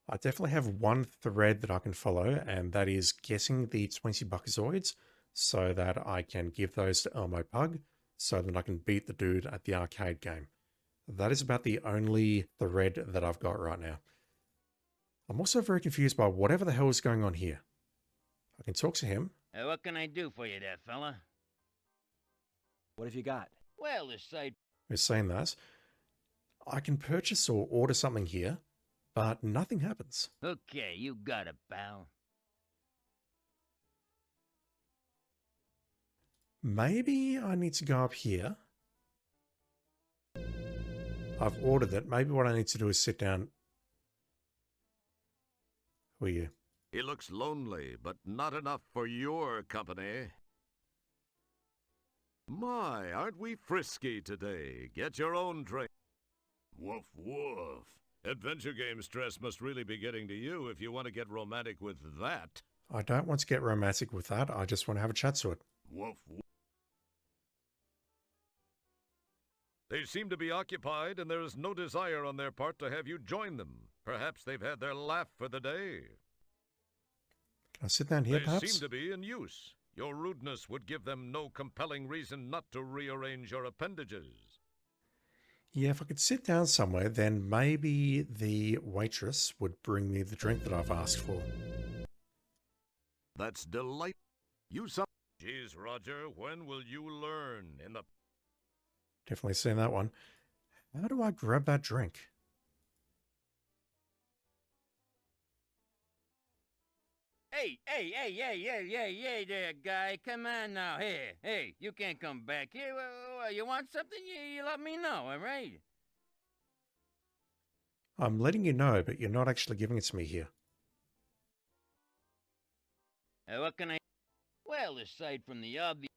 I definitely have one thread that I can follow, and that is getting the 20 Buckazoids so that I can give those to Elmo Pug so that I can beat the dude at the arcade game. That is about the only thread that I've got right now. I'm also very confused by whatever the hell is going on here. I can talk to him. What can I do for you there, fella? What have you got? Well, this site... Who's saying that? I can purchase or order something here, but nothing happens. Okay, you got it, pal. Maybe I need to go up here. I've ordered it. Maybe what I need to do is sit down. Who are you? He looks lonely, but not enough for your company. My, aren't we frisky today? Get your own drink. Woof woof. Adventure game stress must really be getting to you if you want to get romantic with that. I don't want to get romantic with that. I just want to have a chat to it. Woof woof. They seem to be occupied, and there is no desire on their part to have you join them. Perhaps they've had their laugh for the day. Can I sit down here, They perhaps? seem to be in use. Your rudeness would give them no compelling reason not to rearrange your appendages. Yeah, if I could sit down somewhere, then maybe the waitress would bring me the drink that I've asked for. That's delightful. You some... Geez, Roger, when will you learn? In the... Definitely seen that one. How do I grab that drink? Hey there, guy. Come on now. Hey, you can't come back here. You want something? You let me know, all right? I'm letting you know, but you're not actually giving it to me here. What can I... Well, aside from the obvious...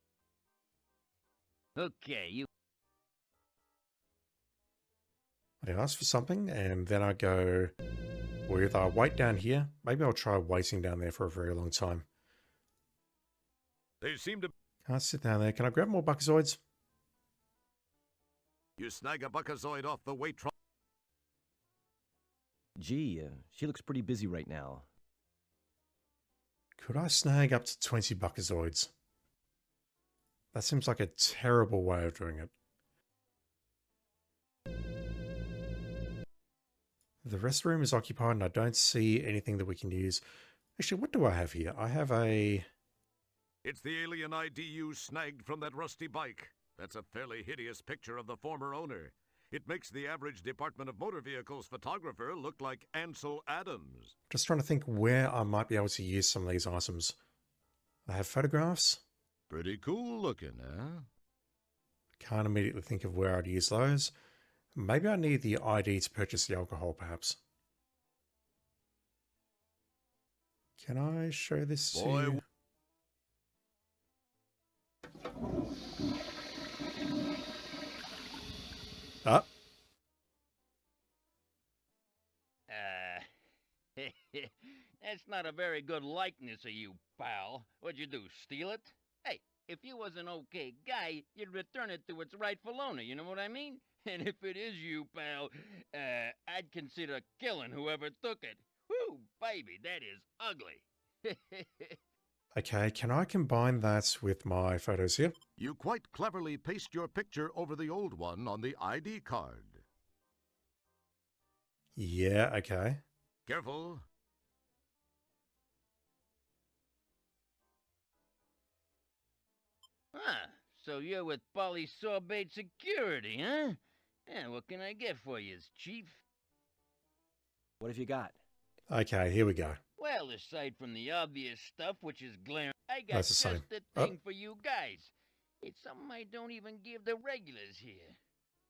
Okay, you... I ask for something, and then I go, well, either I wait down here. Maybe I'll try waiting down there for a very long time. They seem to... Can't sit down there. Can I grab more Buckazoids? You snag a Buckazoid off the wait... Gee, she looks pretty busy right now. Could I snag up to 20 Buckazoids? That seems like a terrible way of doing it. The restroom is occupied and I don't see anything that we can use. Actually, what do I have here? I have a... It's the alien ID you snagged from that rusty bike. That's a fairly hideous picture of the former owner. It makes the average Department of Motor Vehicles photographer look like Ansel Adams. Just trying to think where I might be able to use some of these items. I have photographs. Pretty cool looking, huh? Can't immediately think of where I'd use those. Maybe I need the ID to purchase the alcohol, perhaps. Can I show this to you? Ah. That's not a very good likeness of you, pal. What'd you do, steal it? Hey, if you was an okay guy, you'd return it to its rightful owner, you know what I mean? And if it is you, pal, I'd consider killing whoever took it. Whew, baby, that is ugly. Okay, can I combine that with my photos here? You quite cleverly paste your picture over the old one on the ID card. Yeah, okay. Careful. Ah, so you're with Polysorbate Security, huh? Yeah, what can I get for you, Chief? What have you got? Okay, here we go. Well, aside from the obvious stuff, which is glaring, I got That's the just same. the thing for you guys. It's something I don't even give the regulars here.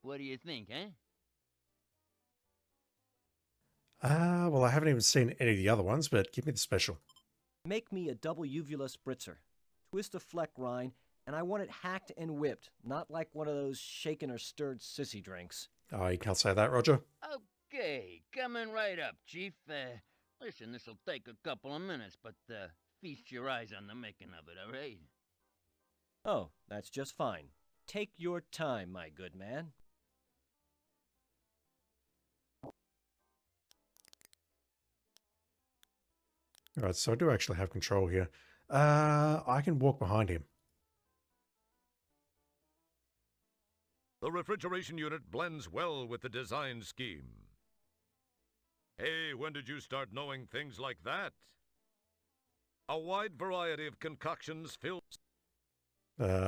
What do you think, huh? Well, I haven't even seen any of the other ones, but give me the special. Make me a double uvula spritzer. Twist a fleck rind, and I want it hacked and whipped, not like one of those shaken or stirred sissy drinks. Oh, you can't say that, Roger. Okay, coming right up, Chief. Listen, this'll take a couple of minutes, but feast your eyes on the making of it, all right? Oh, that's just fine. Take your time, my good man. Alright, so I do actually have control here. I can walk behind him. The refrigeration unit blends well with the design scheme. Hey, when did you start knowing things like that? A wide variety of concoctions fill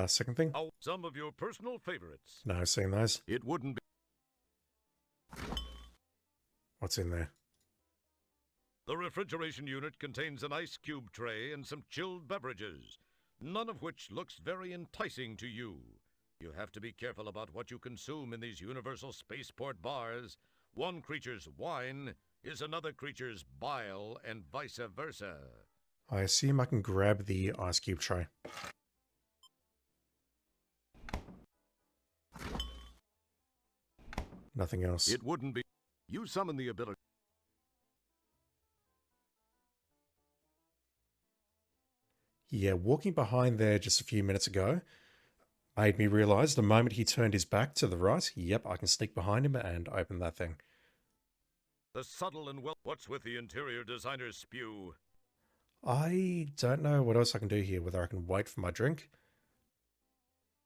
Second thing? some of your personal favorites. No, seen those. It wouldn't be. What's in there? The refrigeration unit contains an ice cube tray and some chilled beverages, none of which looks very enticing to you. You have to be careful about what you consume in these universal spaceport bars. One creature's wine is another creature's bile, and vice versa. I assume I can grab the ice cube tray. Nothing else. It wouldn't be. You summon the ability. Yeah, walking behind there just a few minutes ago made me realize the moment he turned his back to the right, yep, I can sneak behind him and open that thing. The subtle and well. What's with the interior designer's spew? I don't know what else I can do here, whether I can wait for my drink.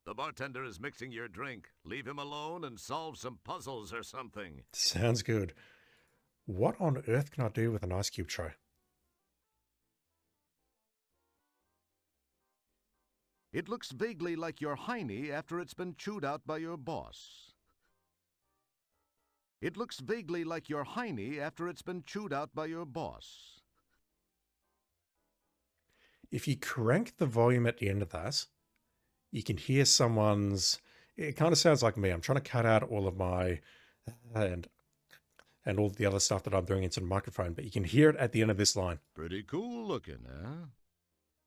The bartender is mixing your drink. Leave him alone and solve some puzzles or something. Sounds good. What on earth can I do with an ice cube tray? It looks vaguely like your hiney after it's been chewed out by your boss. It looks vaguely like your hiney after it's been chewed out by your boss. If you crank the volume at the end of that, you can hear someone's... It kind of sounds like me. I'm trying to cut out all of my... and all the other stuff that I'm doing into the microphone, but you can hear it at the end of this line. Pretty cool looking, huh?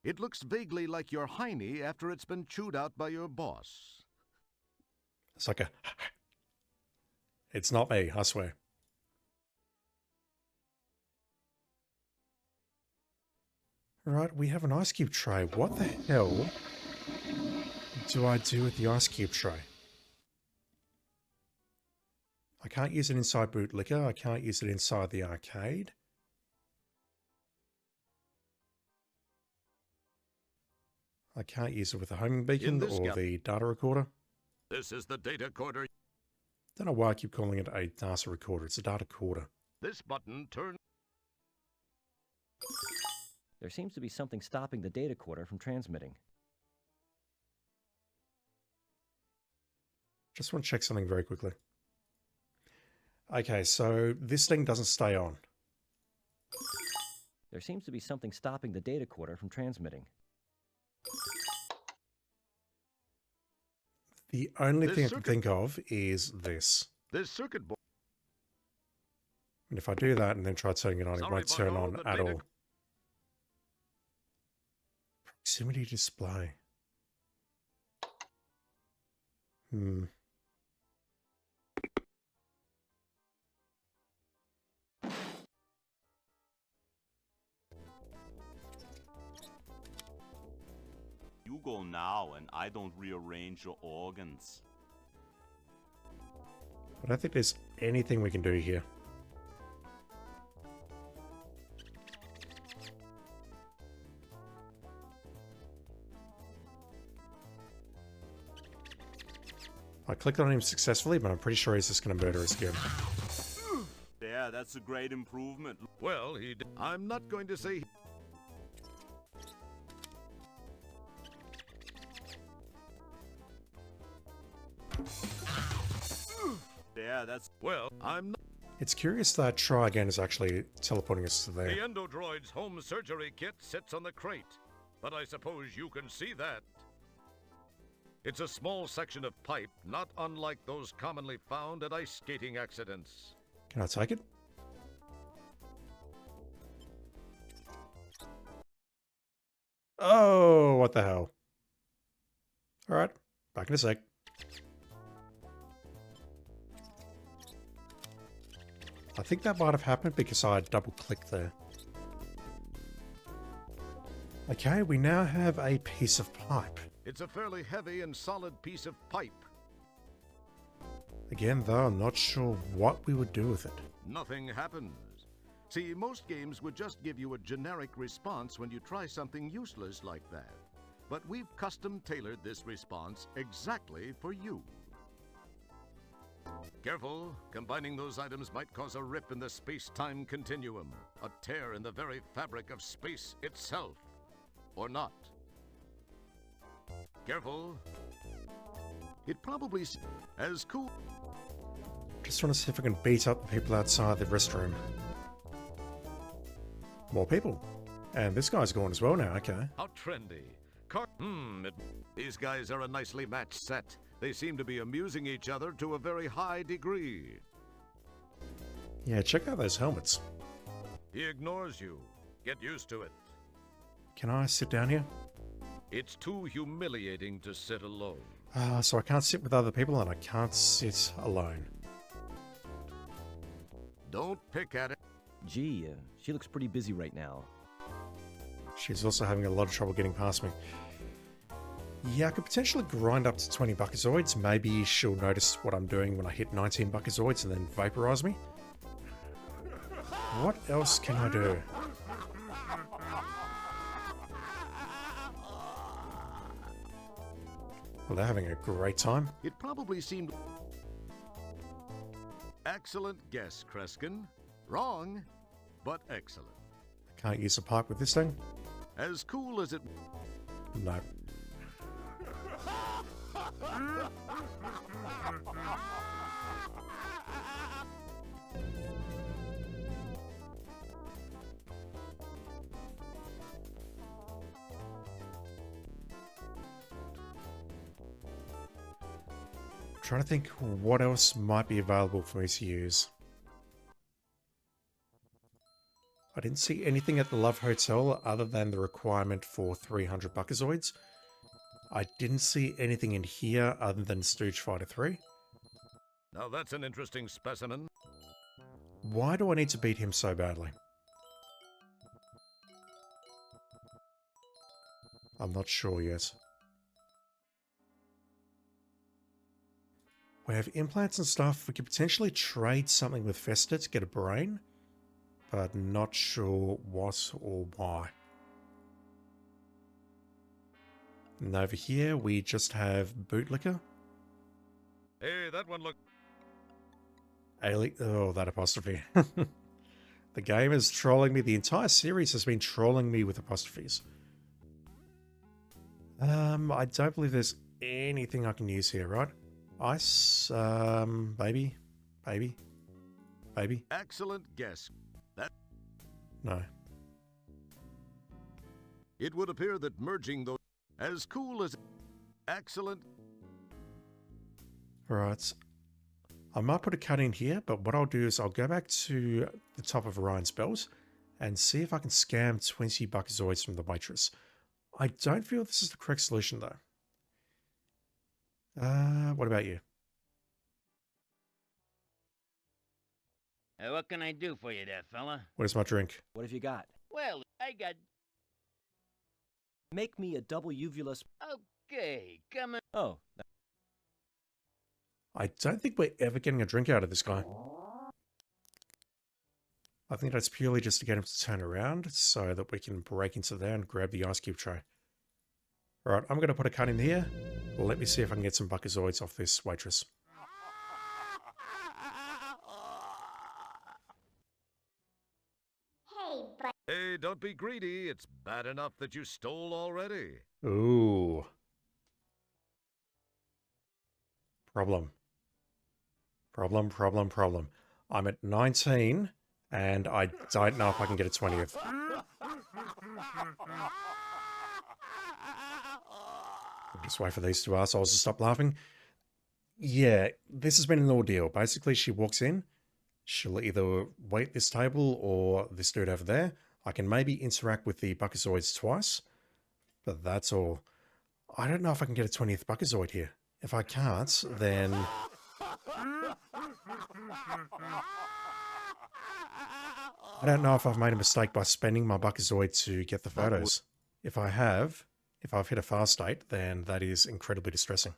It looks vaguely like your hiney after it's been chewed out by your boss. It's like a... It's not me, I swear. Alright, we have an ice cube tray. What the hell do I do with the ice cube tray? I can't use it inside Bootlicker. I can't use it inside the arcade. I can't use it with the homing beacon or the data recorder. This is the data recorder. Don't know why I keep calling it a data recorder. It's a data recorder. This button turns. There seems to be something stopping the data quarter from transmitting. Just want to check something very quickly. Okay, so this thing doesn't stay on. There seems to be something stopping the data quarter from transmitting. The only thing I can think of is this. This circuit board. And if I do that and then try turning it on, it won't turn on at all. Proximity display. You go now and I don't rearrange your organs. I don't think there's anything we can do here. I clicked on him successfully, but I'm pretty sure he's just going to murder us again. Yeah, that's a great improvement. Well, I'm not going to say. Yeah, that's... Well, I'm not. It's curious that try again is actually teleporting us to The there. Endodroid's home surgery kit sits on the crate, but I suppose you can see that. It's a small section of pipe, not unlike those commonly found at ice skating accidents. Can I take it? Oh, what the hell? Alright, back in a sec. I think that might have happened because I double-clicked there. Okay, we now have a piece of pipe. It's a fairly heavy and solid piece of pipe. Again, though, I'm not sure what we would do with it. Nothing happens. See, most games would just give you a generic response when you try something useless like that. But we've custom-tailored this response exactly for you. Careful, combining those items might cause a rip in the space-time continuum, a tear in the very fabric of space itself. Or not. Careful. It probably as cool. Just want to see if I can beat up the people outside the restroom. More people. And this guy's gone as well now, okay. How trendy. These guys are a nicely matched set. They seem to be amusing each other to a very high degree. Yeah, check out those helmets. He ignores you. Get used to it. Can I sit down here? It's too humiliating to sit alone. So I can't sit with other people and I can't sit alone. Don't pick at it. Gee, she looks pretty busy right now. She's also having a lot of trouble getting past me. Yeah, I could potentially grind up to 20 Buckazoids. Maybe she'll notice what I'm doing when I hit 19 Buckazoids and then vaporize me. What else can I do? Well, they're having a great time. It probably seemed... Excellent guess, Kreskin. Wrong, but excellent. I can't use the pipe with this thing? As cool as it... No. Trying to think what else might be available for me to use. I didn't see anything at the Love Hotel other than the requirement for 300 Buckazoids. I didn't see anything in here other than Stooge Fighter 3. Now that's an interesting specimen. Why do I need to beat him so badly? I'm not sure yet. We have implants and stuff. We could potentially trade something with Fester to get a brain, but not sure what or why. And over here, we just have bootlicker. Hey, that one look... Oh, that apostrophe. The game is trolling me. The entire series has been trolling me with apostrophes. I don't believe there's anything I can use here, right? Ice, baby. Excellent guess. That... No. It would appear that merging those... As cool as... Excellent... Alright. I might put a cut in here, but what I'll do is I'll go back to the top of Ryan's belt and see if I can scam 20 Buckazoids from the waitress. I don't feel this is the correct solution, though. What about you? What can I do for you there, fella? What is my drink? What have you got? Well, I got... Make me a double uvulus... Okay, come on. Oh, I don't think we're ever getting a drink out of this guy. I think that's purely just to get him to turn around so that we can break into there and grab the ice cube tray. Alright, I'm going to put a cut in here. Let me see if I can get some Buckazoids off this waitress. Hey, don't be greedy. It's bad enough that you stole already. Ooh. Problem. I'm at 19, and I don't know if I can get a 20th. Just wait for these two assholes to stop laughing. Yeah, this has been an ordeal. Basically, she walks in. She'll either wait this table or this dude over there. I can maybe interact with the Buckazoids twice, but that's all. I don't know if I can get a 20th Buckazoid here. If I can't, then... I don't know if I've made a mistake by spending my Buckazoid to get the photos. If I have, if I've hit a fast state, then that is incredibly distressing.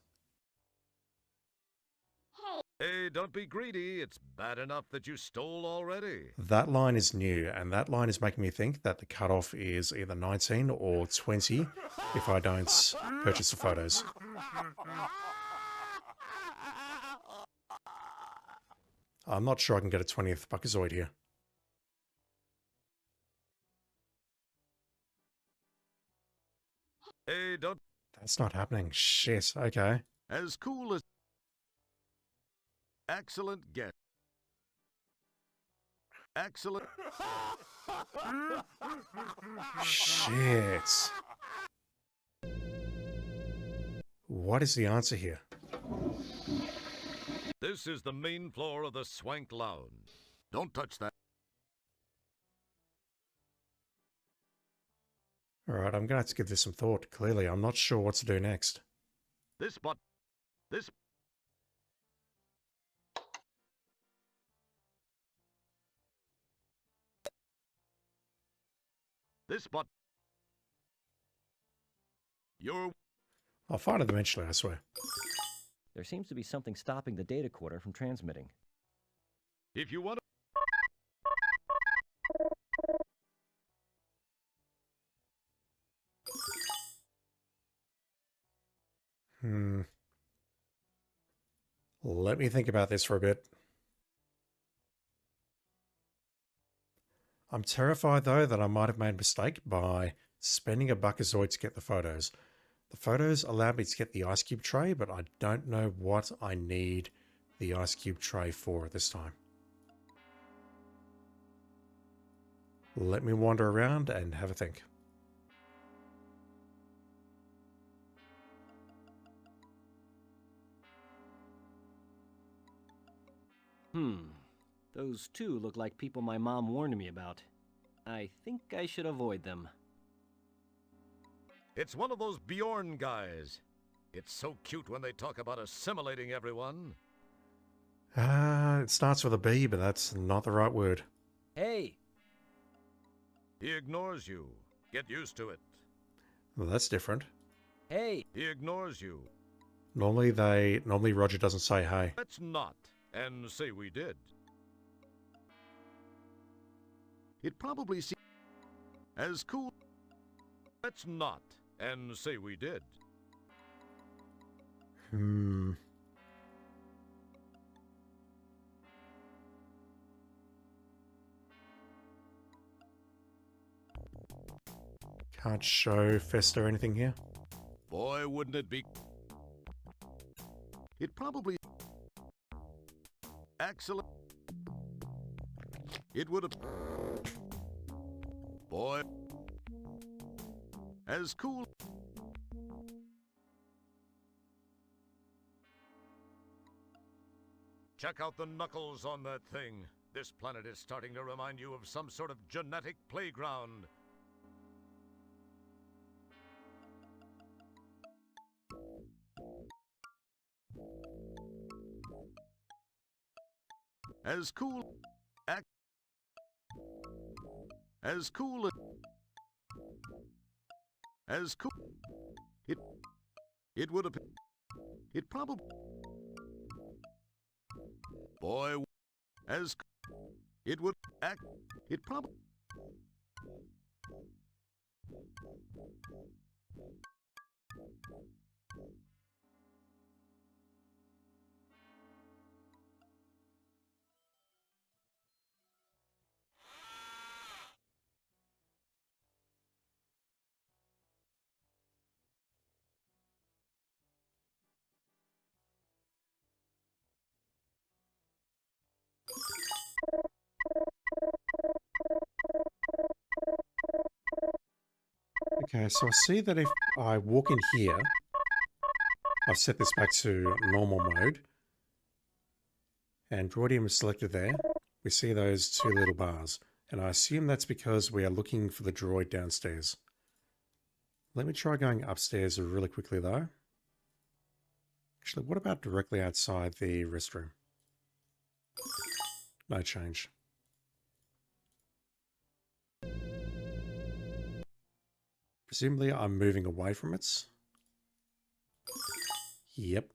Hey, don't be greedy. It's bad enough that you stole already. That line is new, and that line is making me think that the cutoff is either 19 or 20 if I don't purchase the photos. I'm not sure I can get a 20th Buckazoid here. Hey, don't... That's not happening. Shit, okay. As cool as... Excellent guess. Excellent... Shit. What is the answer here? This is the main floor of the Swank Lounge. Don't touch that. Alright, I'm gonna have to give this some thought. Clearly, I'm not sure what to do next. This button... This... This button... You're... I'll find it eventually, I swear. There seems to be something stopping the data quarter from transmitting. If you want to... Let me think about this for a bit. I'm terrified, though, that I might have made a mistake by spending a Buckazoid to get the photos. The photos allowed me to get the ice cube tray, but I don't know what I need the ice cube tray for at this time. Let me wander around and have a think. Those two look like people my mom warned me about. I think I should avoid them. It's one of those Bjorn guys. It's so cute when they talk about assimilating everyone. It starts with a B, but that's not the right word. Hey! He ignores you. Get used to it. Well, that's different. Hey! He ignores you. Normally Roger doesn't say hey. Let's not, and say we did. It probably seems as cool. Let's not, and say we did. Can't show Fester anything here. Boy, wouldn't it be... It probably... Excellent. It would have... Boy... As cool... Check out the knuckles on that thing. This planet is starting to remind you of some sort of genetic playground. As cool... As cool... As cool... It would have... It probably... Boy... As... It would... Act... It probably... Okay, so I see that if I walk in here, I've set this back to normal mode, and Droidium is selected there. We see those two little bars, and I assume that's because we are looking for the droid downstairs. Let me try going upstairs really quickly though. Actually, what about directly outside the restroom? No change. Presumably I'm moving away from it. Yep.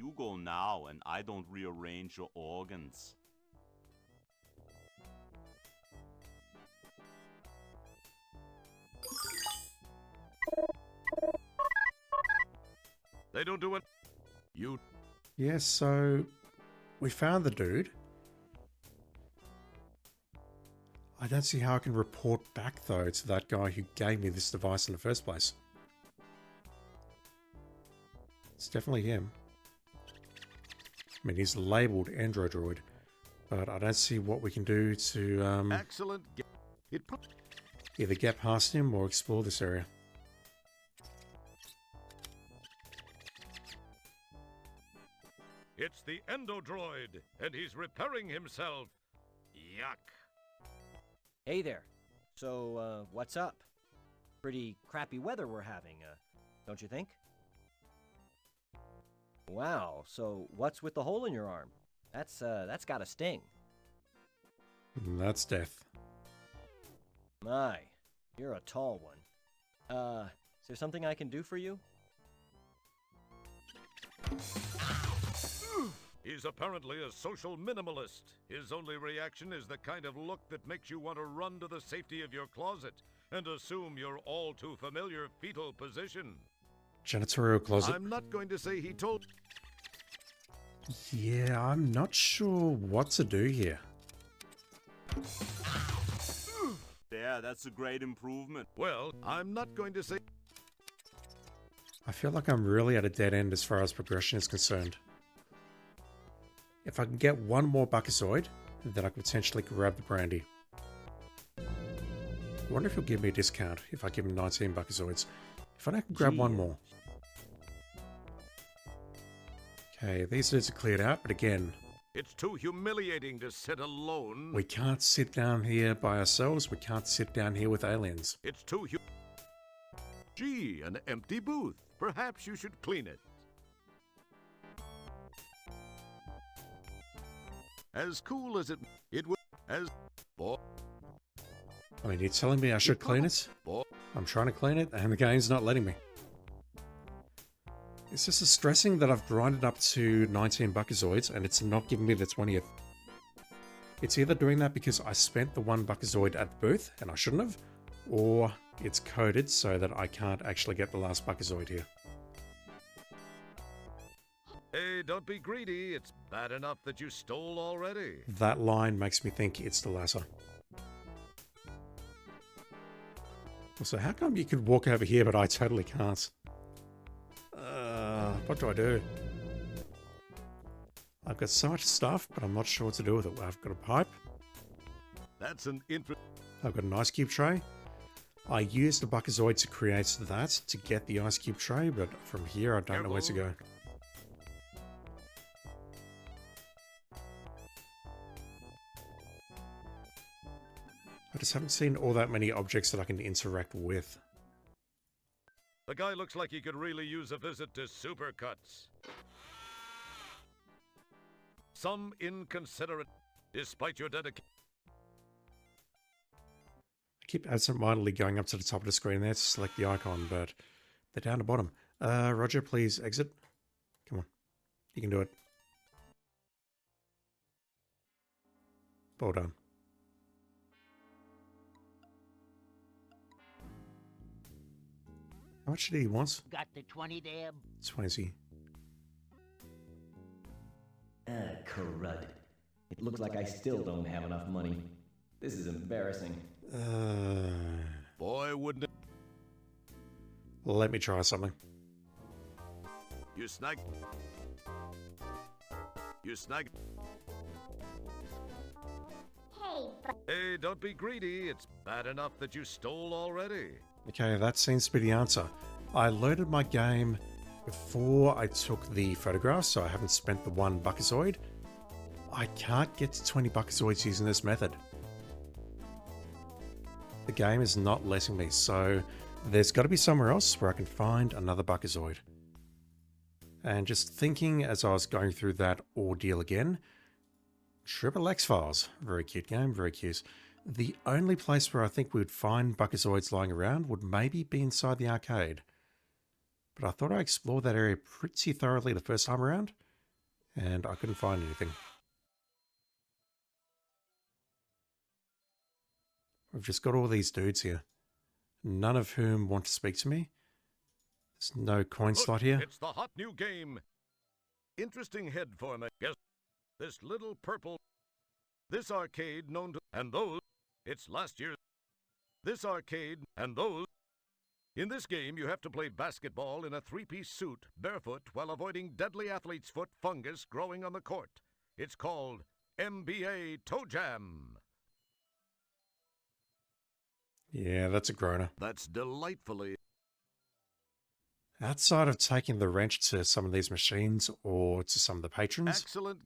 You go now and I don't rearrange your organs. They don't do it. You. Yes, so we found the dude. I don't see how I can report back, though, to that guy who gave me this device in the first place. It's definitely him. I mean, he's labeled Endodroid, but I don't see what we can do to Excellent. either get past him or explore this area. It's the Endodroid, and he's repairing himself. Yuck. Hey there. So, what's up? Pretty crappy weather we're having, don't you think? Wow, so what's with the hole in your arm? That's gotta sting. That's death. My, you're a tall one. Is there something I can do for you? He's apparently a social minimalist. His only reaction is the kind of look that makes you want to run to the safety of your closet and assume your all too familiar fetal position. Janitorial closet. I'm not going to say he told. Yeah, I'm not sure what to do here. There, that's a great improvement. Well, I'm not going to say. I feel like I'm really at a dead end as far as progression is concerned. If I can get one more Buckazoid, then I could potentially grab the brandy. I wonder if he'll give me a discount if I give him 19 Buckazoids. If I don't grab one more. Okay, these dudes are cleared out, but again, It's too humiliating to sit alone. we can't sit down here by ourselves. We can't sit down here with aliens. It's too Gee, an empty booth. Perhaps you should clean it. As cool as it would as boy. I mean, you're telling me I should clean it? I'm trying to clean it, and the game's not letting me. It's just distressing that I've grinded up to 19 Buckazoids, and it's not giving me the 20th. It's either doing that because I spent the one Buckazoid at the booth, and I shouldn't have, or it's coded so that I can't actually get the last Buckazoid here. Hey, don't be greedy. It's bad enough that you stole already. That line makes me think it's the latter. Also, how come you could walk over here, but I totally can't? What do I do? I've got so much stuff, but I'm not sure what to do with it. I've got a pipe. That's an I've got an ice cube tray. I used the Buckazoid to create that to get the ice cube tray, but from here I don't know where to go. I just haven't seen all that many objects that I can interact with. The guy looks like he could really use a visit to Supercuts. Some inconsiderate, despite your dedication. I keep absentmindedly going up to the top of the screen there to select the icon, but they're down the bottom. Roger, please exit. Come on. You can do it. Well done. How much did he want? Got the 20 there? 20. Crud. It looks like I still don't have enough money. This is embarrassing. Boy, wouldn't it? Let me try something. You snag. Hey, don't be greedy. It's bad enough that you stole already. Okay, that seems to be the answer. I loaded my game before I took the photograph, so I haven't spent the one Buckazoid. I can't get to 20 Buckazoids using this method. The game is not letting me, so there's got to be somewhere else where I can find another Buckazoid. And just thinking as I was going through that ordeal again, Triple X Files, very cute game, very cute. The only place where I think we would find Buckazoids lying around would maybe be inside the arcade. But I thought I explored that area pretty thoroughly the first time around, And I couldn't find anything. We've just got all these dudes here, none of whom want to speak to me. There's no coin Look, slot here. it's the hot new game. Interesting head format. Guess this little purple. This arcade known to. And those. It's last year's. This arcade and those. In this game, you have to play basketball in a three-piece suit, barefoot, while avoiding deadly athlete's foot fungus growing on the court. It's called NBA Toe Jam. Yeah, that's a groaner. That's delightfully. Outside of taking the wrench to some of these machines or to some of the patrons, Excellent.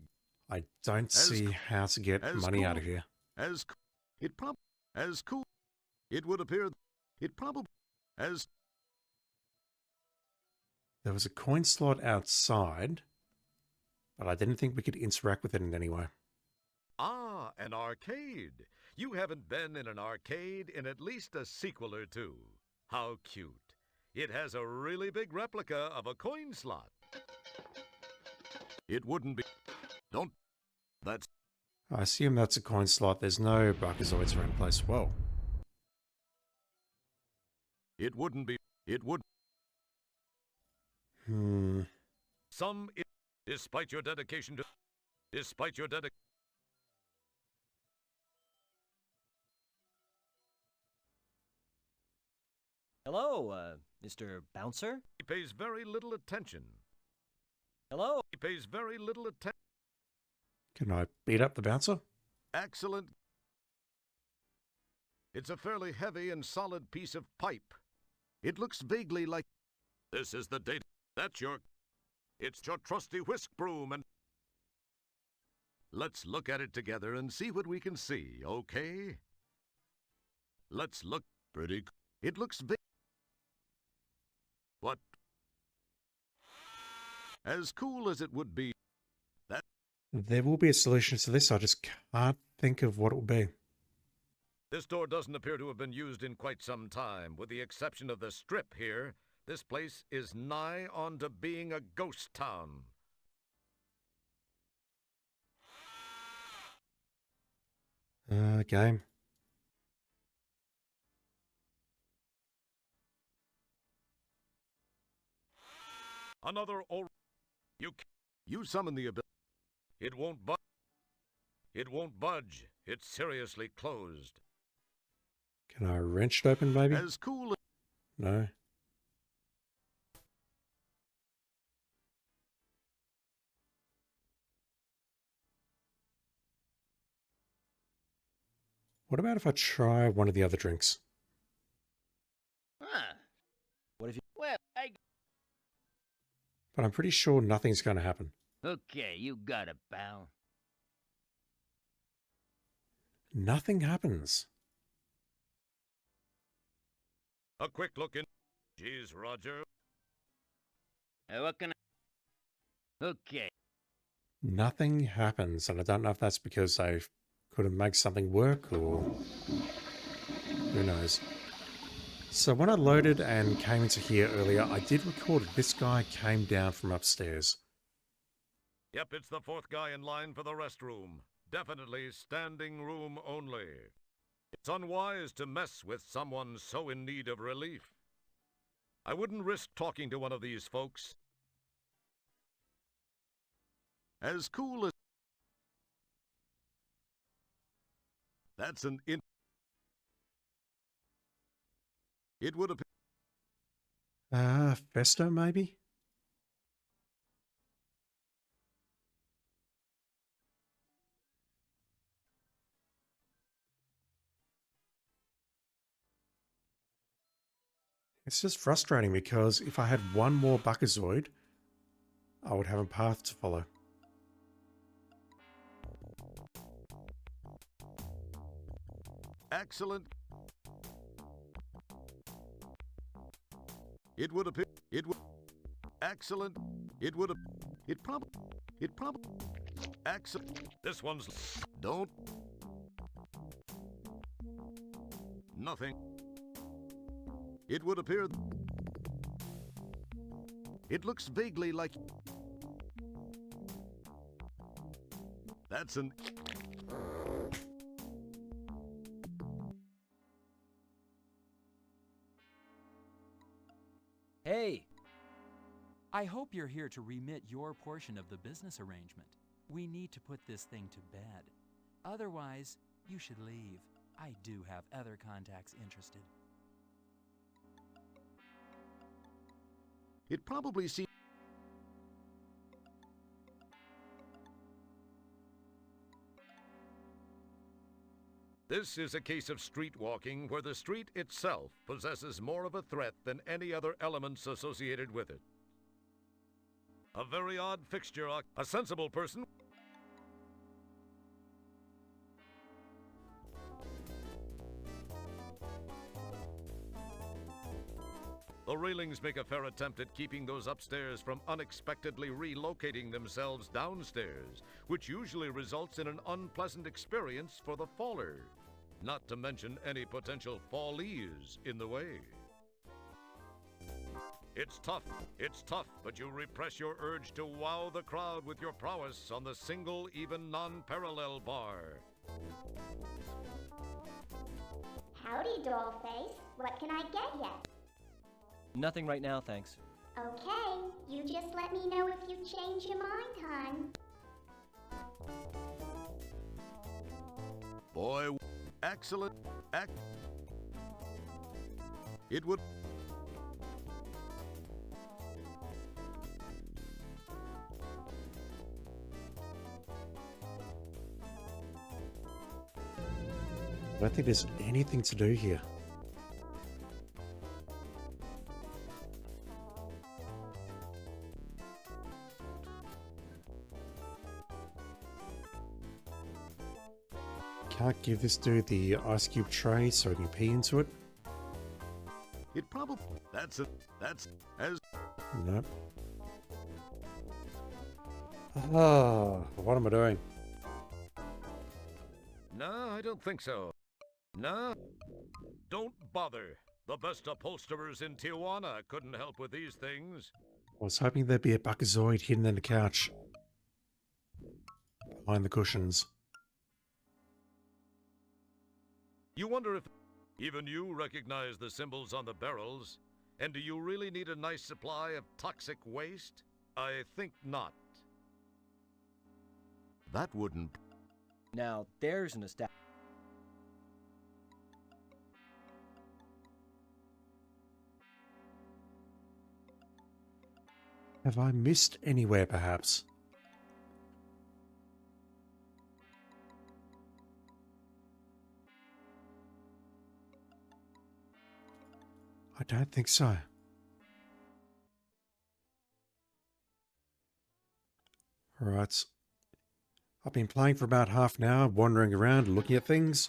I don't see how to get money out of here. As cool. It would appear. It probably as. There was a coin slot outside, but I didn't think we could interact with it in any way. Ah, an arcade. You haven't been in an arcade in at least a sequel or two. How cute. It has a really big replica of a coin slot. It wouldn't be. Don't. That's. I assume that's a coin slot. There's no Buckazoids around the place. Whoa. It wouldn't be. It would. Some. Despite your dedication to. Despite your dedication. Hello, Mr. Bouncer? He pays very little attention. Hello? He pays very little attention. Can I beat up the bouncer? Excellent. It's a fairly heavy and solid piece of pipe. It looks vaguely like. This is the date. That's your. It's your trusty whisk broom and. Let's look at it together and see what we can see, okay? Let's look. Pretty. It looks big. What? As cool as it would be. That. There will be a solution to this. I just can't think of what it will be. This door doesn't appear to have been used in quite some time. With the exception of the strip here, this place is nigh on to being a ghost town. Game. Another You summon the ability. It won't budge. It won't budge. It's seriously closed. Can I wrench it open, maybe? As cool as. No. What about if I try one of the other drinks? Huh. What if you... Well, But I'm pretty sure nothing's going to happen. Okay, you got it, pal. Nothing happens. A quick look in. Jeez, Roger. What can I... Okay. Nothing happens, and I don't know if that's because I couldn't make something work or who knows. So when I loaded and came into here earlier, I did record this guy came down from upstairs. Yep, it's the fourth guy in line for the restroom. Definitely standing room only. It's unwise to mess with someone so in need of relief. I wouldn't risk talking to one of these folks. As cool as... That's an in... It would appear... Festo maybe? It's just frustrating because if I had one more Buckazoid, I would have a path to follow. Excellent. It would appear. It would. Excellent. It would. It probably. It probably. Excellent. This one's. Don't. Nothing. It would appear. It looks vaguely like. That's an... Hey! I hope you're here to remit your portion of the business arrangement. We need to put this thing to bed. Otherwise, you should leave. I do have other contacts interested. It probably seems... This is a case of street walking where the street itself possesses more of a threat than any other elements associated with it. A very odd fixture. A sensible person... The railings make a fair attempt at keeping those upstairs from unexpectedly relocating themselves downstairs, which usually results in an unpleasant experience for the faller, not to mention any potential fallees in the way. It's tough, but you repress your urge to wow the crowd with your prowess on the single, even non-parallel bar. Howdy, dollface. What can I get ya? Nothing right now, thanks. Okay, you just let me know if you change your mind, hon. Boy, excellent. It would... I don't think there's anything to do here. Can't give this dude the ice cube tray so he can pee into it. It probably... That's as... Nope. Ah, what am I doing? No, I don't think so. No. Don't bother. The best upholsterers in Tijuana couldn't help with these things. I was hoping there'd be a Buckazoid hidden in the couch. Behind the cushions. You wonder if even you recognize the symbols on the barrels? And do you really need a nice supply of toxic waste? I think not. That wouldn't... Now, there's an establishment. Have I missed anywhere, perhaps? I don't think so. Alright. I've been playing for about half an hour, wandering around, looking at things.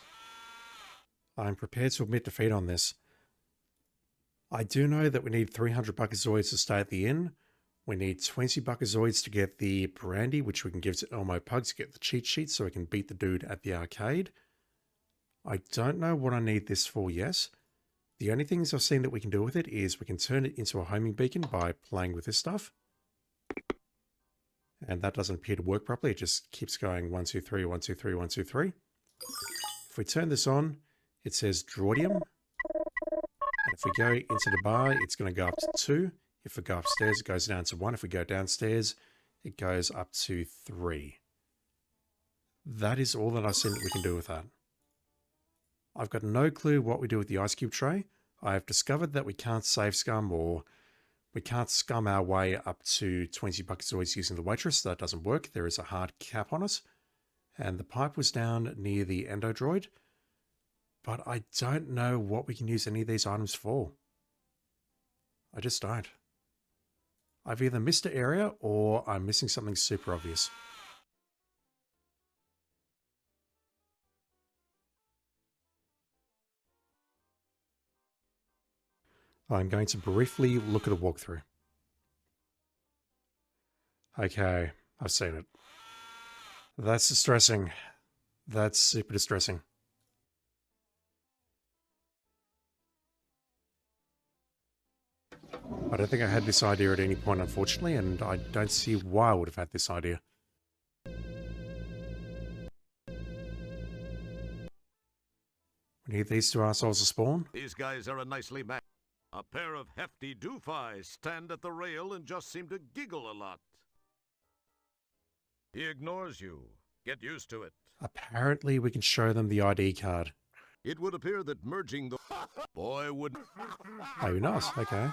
I'm prepared to admit defeat on this. I do know that we need 300 Buckazoids to stay at the inn. We need 20 Buckazoids to get the brandy, which we can give to Elmo Pug to get the cheat sheet so we can beat the dude at the arcade. I don't know what I need this for yet. The only things I've seen that we can do with it is we can turn it into a homing beacon by playing with this stuff. And that doesn't appear to work properly. It just keeps going 1, 2, 3, 1, 2, 3, 1, 2, 3. If we turn this on, it says Droidium. And if we go into the bar, it's going to go up to 2. If we go upstairs, it goes down to 1. If we go downstairs, it goes up to 3. That is all that I've seen that we can do with that. I've got no clue what we do with the ice cube tray. I have discovered that we can't save scum or we can't scum our way up to 20 Buckazoids using the waitress. That doesn't work. There is a hard cap on it. And the pipe was down near the Endodroid. But I don't know what we can use any of these items for. I just don't. I've either missed an area or I'm missing something super obvious. I'm going to briefly look at a walkthrough. Okay, I've seen it. That's distressing. That's super distressing. I don't think I had this idea at any point, unfortunately, and I don't see why I would have had this idea. We need these two assholes to spawn. These guys are a nicely matched. A pair of hefty doofies stand at the rail and just seem to giggle a lot. He ignores you. Get used to it. Apparently, we can show them the ID card. It would appear that merging the boy would. Oh, nice. Okay.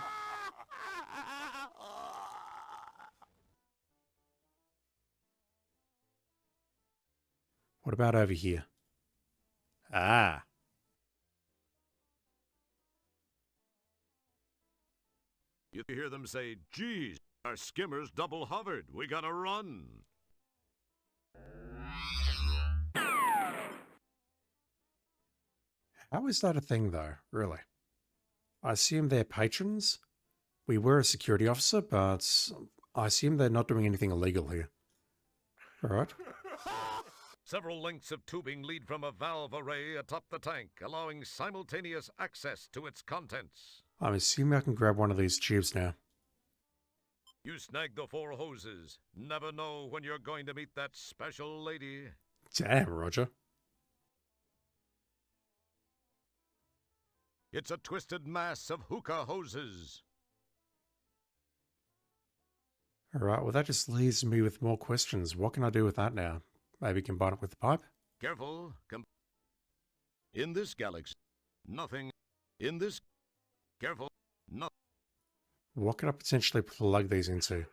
What about over here? Ah. You hear them say, "Geez, our skimmer's double hovered. We gotta run." How is that a thing, though, really? I assume they're patrons. We were a security officer, but I assume they're not doing anything illegal here. Alright. Several lengths of tubing lead from a valve array atop the tank, allowing simultaneous access to its contents. I'm assuming I can grab one of these tubes now. You snag the 4 hoses. Never know when you're going to meet that special lady. Damn, Roger. It's a twisted mass of hookah hoses. Alright, well that just leaves me with more questions. What can I do with that now? Maybe combine it with the pipe? Careful. In this galaxy, nothing. In this... Careful. No. What can I potentially plug these into?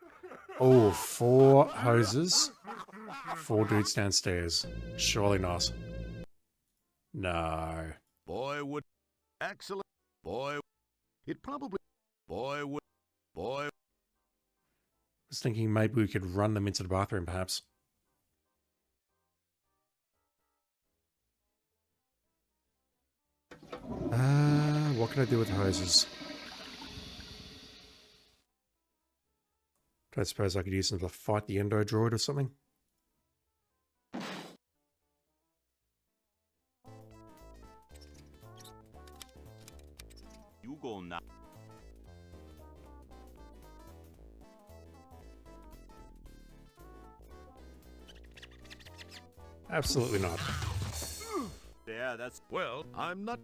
Oh, 4 hoses. 4 dudes downstairs. Surely not. No. Boy would... Excellent. Boy... It probably... Boy would... Boy... I was thinking maybe we could run them into the bathroom, perhaps. What can I do with the hoses? I suppose I could use them to fight the Endodroid or something. You go now. Absolutely not. Yeah, that's... Well, I'm not...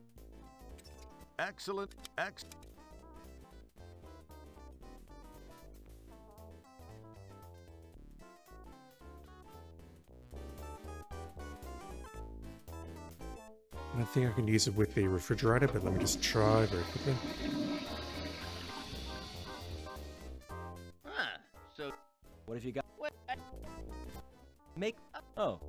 Excellent. I don't think I can use it with the refrigerator, but let me just try very quickly. Huh. So, What have you got? what? Make. Oh.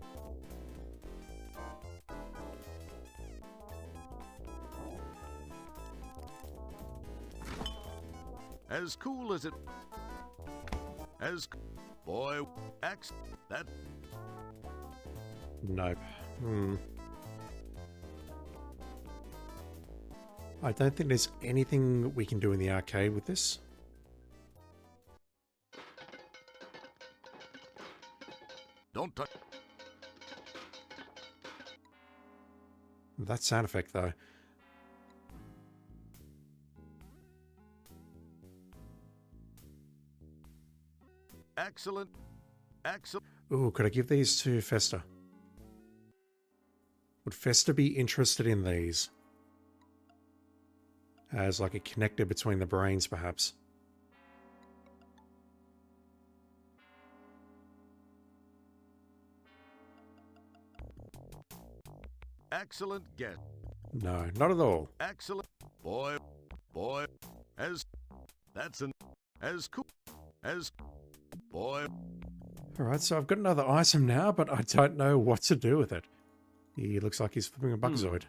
As cool as it... As... Boy... X... That... Nope. I don't think there's anything we can do in the arcade with this. Don't touch... That sound effect, though. Excellent. Ooh, could I give these to Fester? Would Fester be interested in these? As like a connector between the brains, perhaps. Excellent guess. No, not at all. Excellent. Boy. As... That's an... As cool... As... Boy... Alright, so I've got another item now, but I don't know what to do with it. He looks like he's flipping a Bugazoid.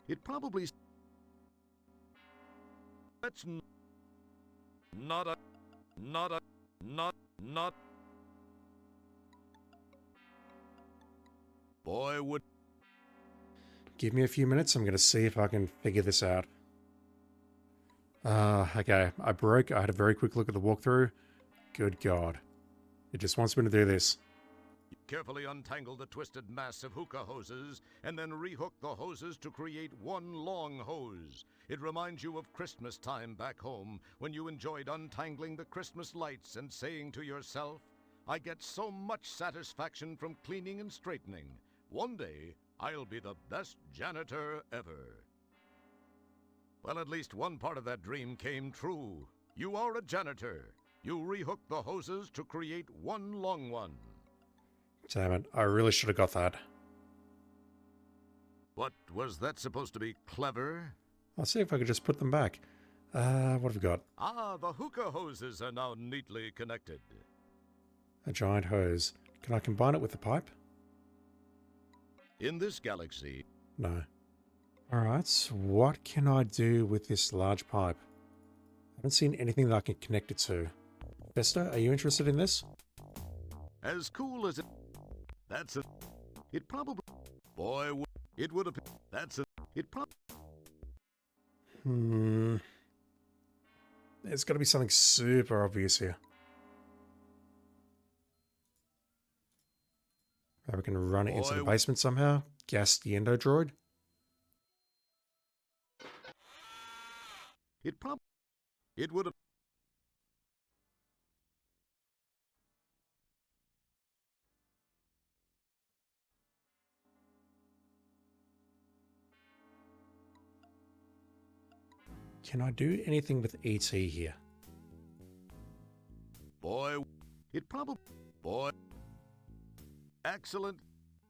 It probably... That's not... Boy would... Give me a few minutes, I'm going to see if I can figure this out. Okay, I had a very quick look at the walkthrough. Good God. It just wants me to do this. Carefully untangle the twisted mass of hookah hoses, and then rehook the hoses to create one long hose. It reminds you of Christmas time back home, when you enjoyed untangling the Christmas lights and saying to yourself, "I get so much satisfaction from cleaning and straightening. One day, I'll be the best janitor ever. Well, at least one part of that dream came true. You are a janitor. You rehook the hoses to create one long one. Damn it, I really should have got that. What, was that supposed to be clever? I'll see if I could just put them back. What have we got? Ah, the hookah hoses are now neatly connected. A giant hose. Can I combine it with the pipe? In this galaxy, No. Alright, so what can I do with this large pipe? I haven't seen anything that I can connect it to. Vesta, are you interested in this? as cool as it... That's a... It probably... Boy, it would have... That's a... It probably... There's got to be something super obvious here. Maybe we can run it into the basement somehow. Gas the Endodroid. It probably... It would have... Can I do anything with ET here? Boy, it probably... Boy... Excellent.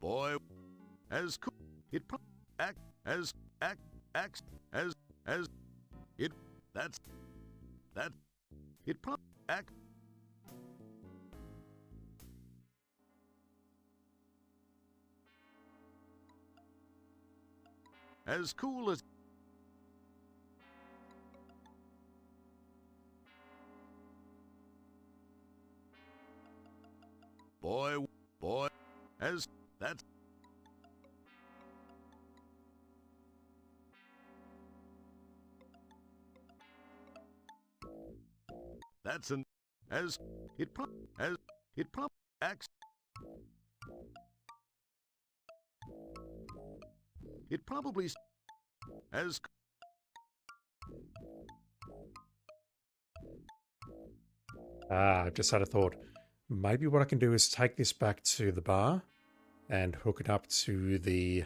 Boy... As cool... It probably... As... It... That's... That... It probably... As cool as... Boy, as... That's... That's an... As... It prob... As... It prob... Acts... It probably... As... I've just had a thought. Maybe what I can do is take this back to the bar and hook it up to the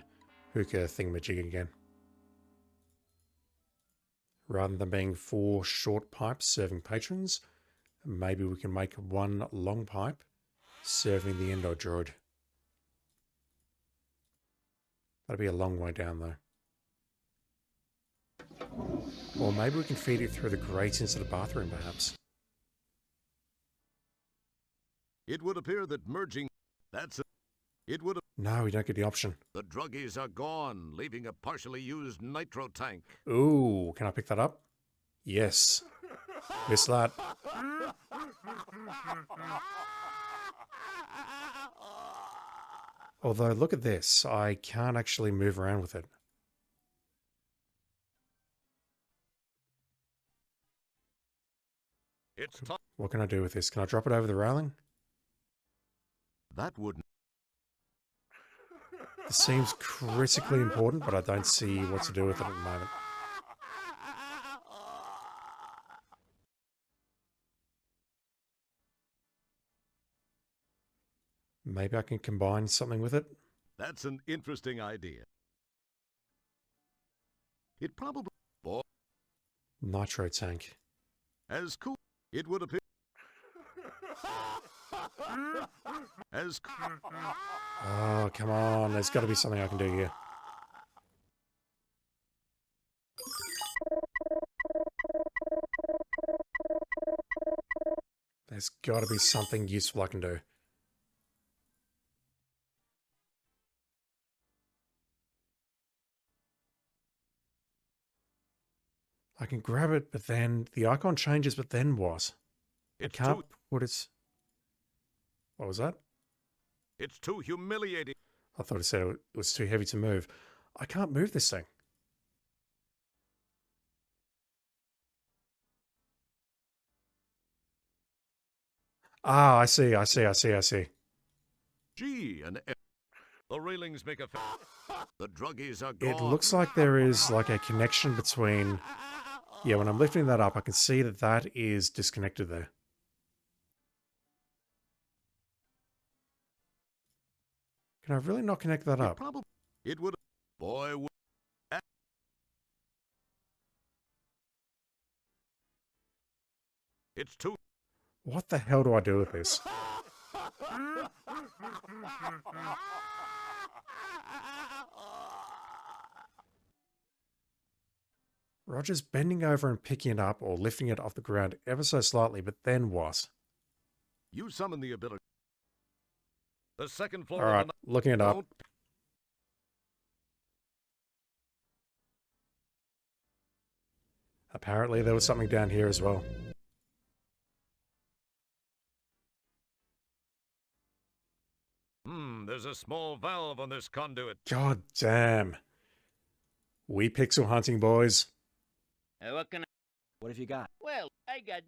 hookah thingamajig again. Rather than being 4 short pipes serving patrons, maybe we can make one long pipe serving the Endodroid. That'll be a long way down though. Or maybe we can feed it through the grate into the bathroom perhaps. It would appear that merging... That's a... It would... No, we don't get the option. The druggies are gone, leaving a partially used nitro tank. Ooh, can I pick that up? Yes. Missed that. Although, look at this. I can't actually move around with it. It's time. What can I do with this? Can I drop it over the railing? That wouldn't... This seems critically important, but I don't see what to do with it at the moment. Maybe I can combine something with it? That's an interesting idea. It probably... Boy, Nitro tank. as cool... It would appear... As... Oh, come on. There's got to be something I can do here. There's got to be something useful I can do. I can grab it, but then the icon changes, but then what? I can't put its... What was that? It's too humiliating. I thought it said it was too heavy to move. I can't move this thing. Ah, I see. Gee, the railings make a... The druggies are gone. It looks like there is like a connection between... Yeah, when I'm lifting that up, I can see that that is disconnected there. Can I really not connect that up? It would. Boy, would. It's too. What the hell do I do with this? Roger's bending over and picking it up or lifting it off the ground ever so slightly, but then what? You summon the ability. The second floor Alright, of the. looking it up. Don't. Apparently there was something down here as well. There's a small valve on this conduit. God damn. We pixel hunting, boys. What can I... What have you got? Well, I got...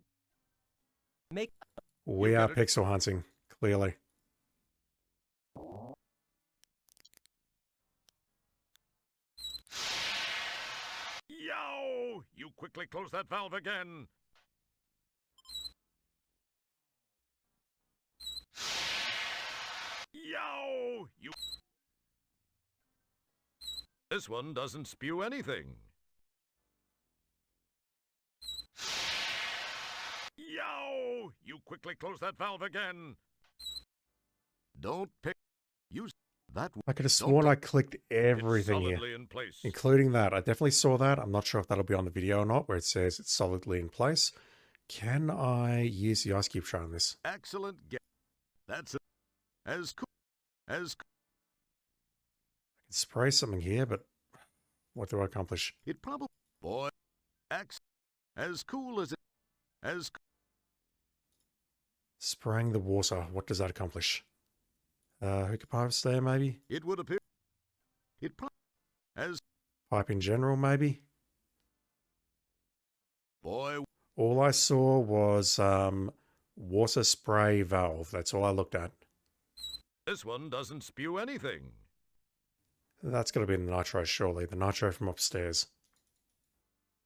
Make We You are got it. pixel hunting, clearly. Yow! You quickly close that valve again. Yow! You. This one doesn't spew anything. Yow! You quickly close that valve again. Don't pick. Use that. I could have sworn I clicked everything it's here, solidly in place. including that. I definitely saw that. I'm not sure if that'll be on the video or not, where it says it's solidly in place. Can I use the ice cube tray on this? Excellent. That's it. As cool as I can spray something here, but what do I accomplish? it probably. Boy, as cool as it. As Spraying the water, what does that accomplish? Hookah pipes there, maybe? it would appear. It probably. As Pipe in general, maybe? boy. All I saw was water spray valve. That's all I looked at. This one doesn't spew anything. That's got to be the nitro, surely. The nitro from upstairs.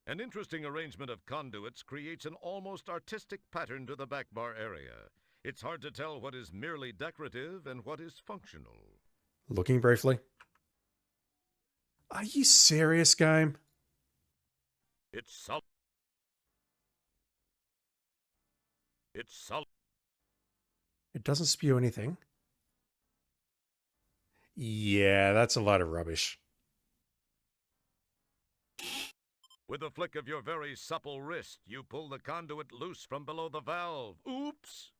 An interesting arrangement of conduits creates an almost artistic pattern to the back bar area. It's hard to tell what is merely decorative and what is functional. Looking briefly. Are you serious, game? It's solid. It's solid. It doesn't spew anything. Yeah, that's a lot of rubbish. With a flick of your very supple wrist, you pull the conduit loose from below the valve. Oops!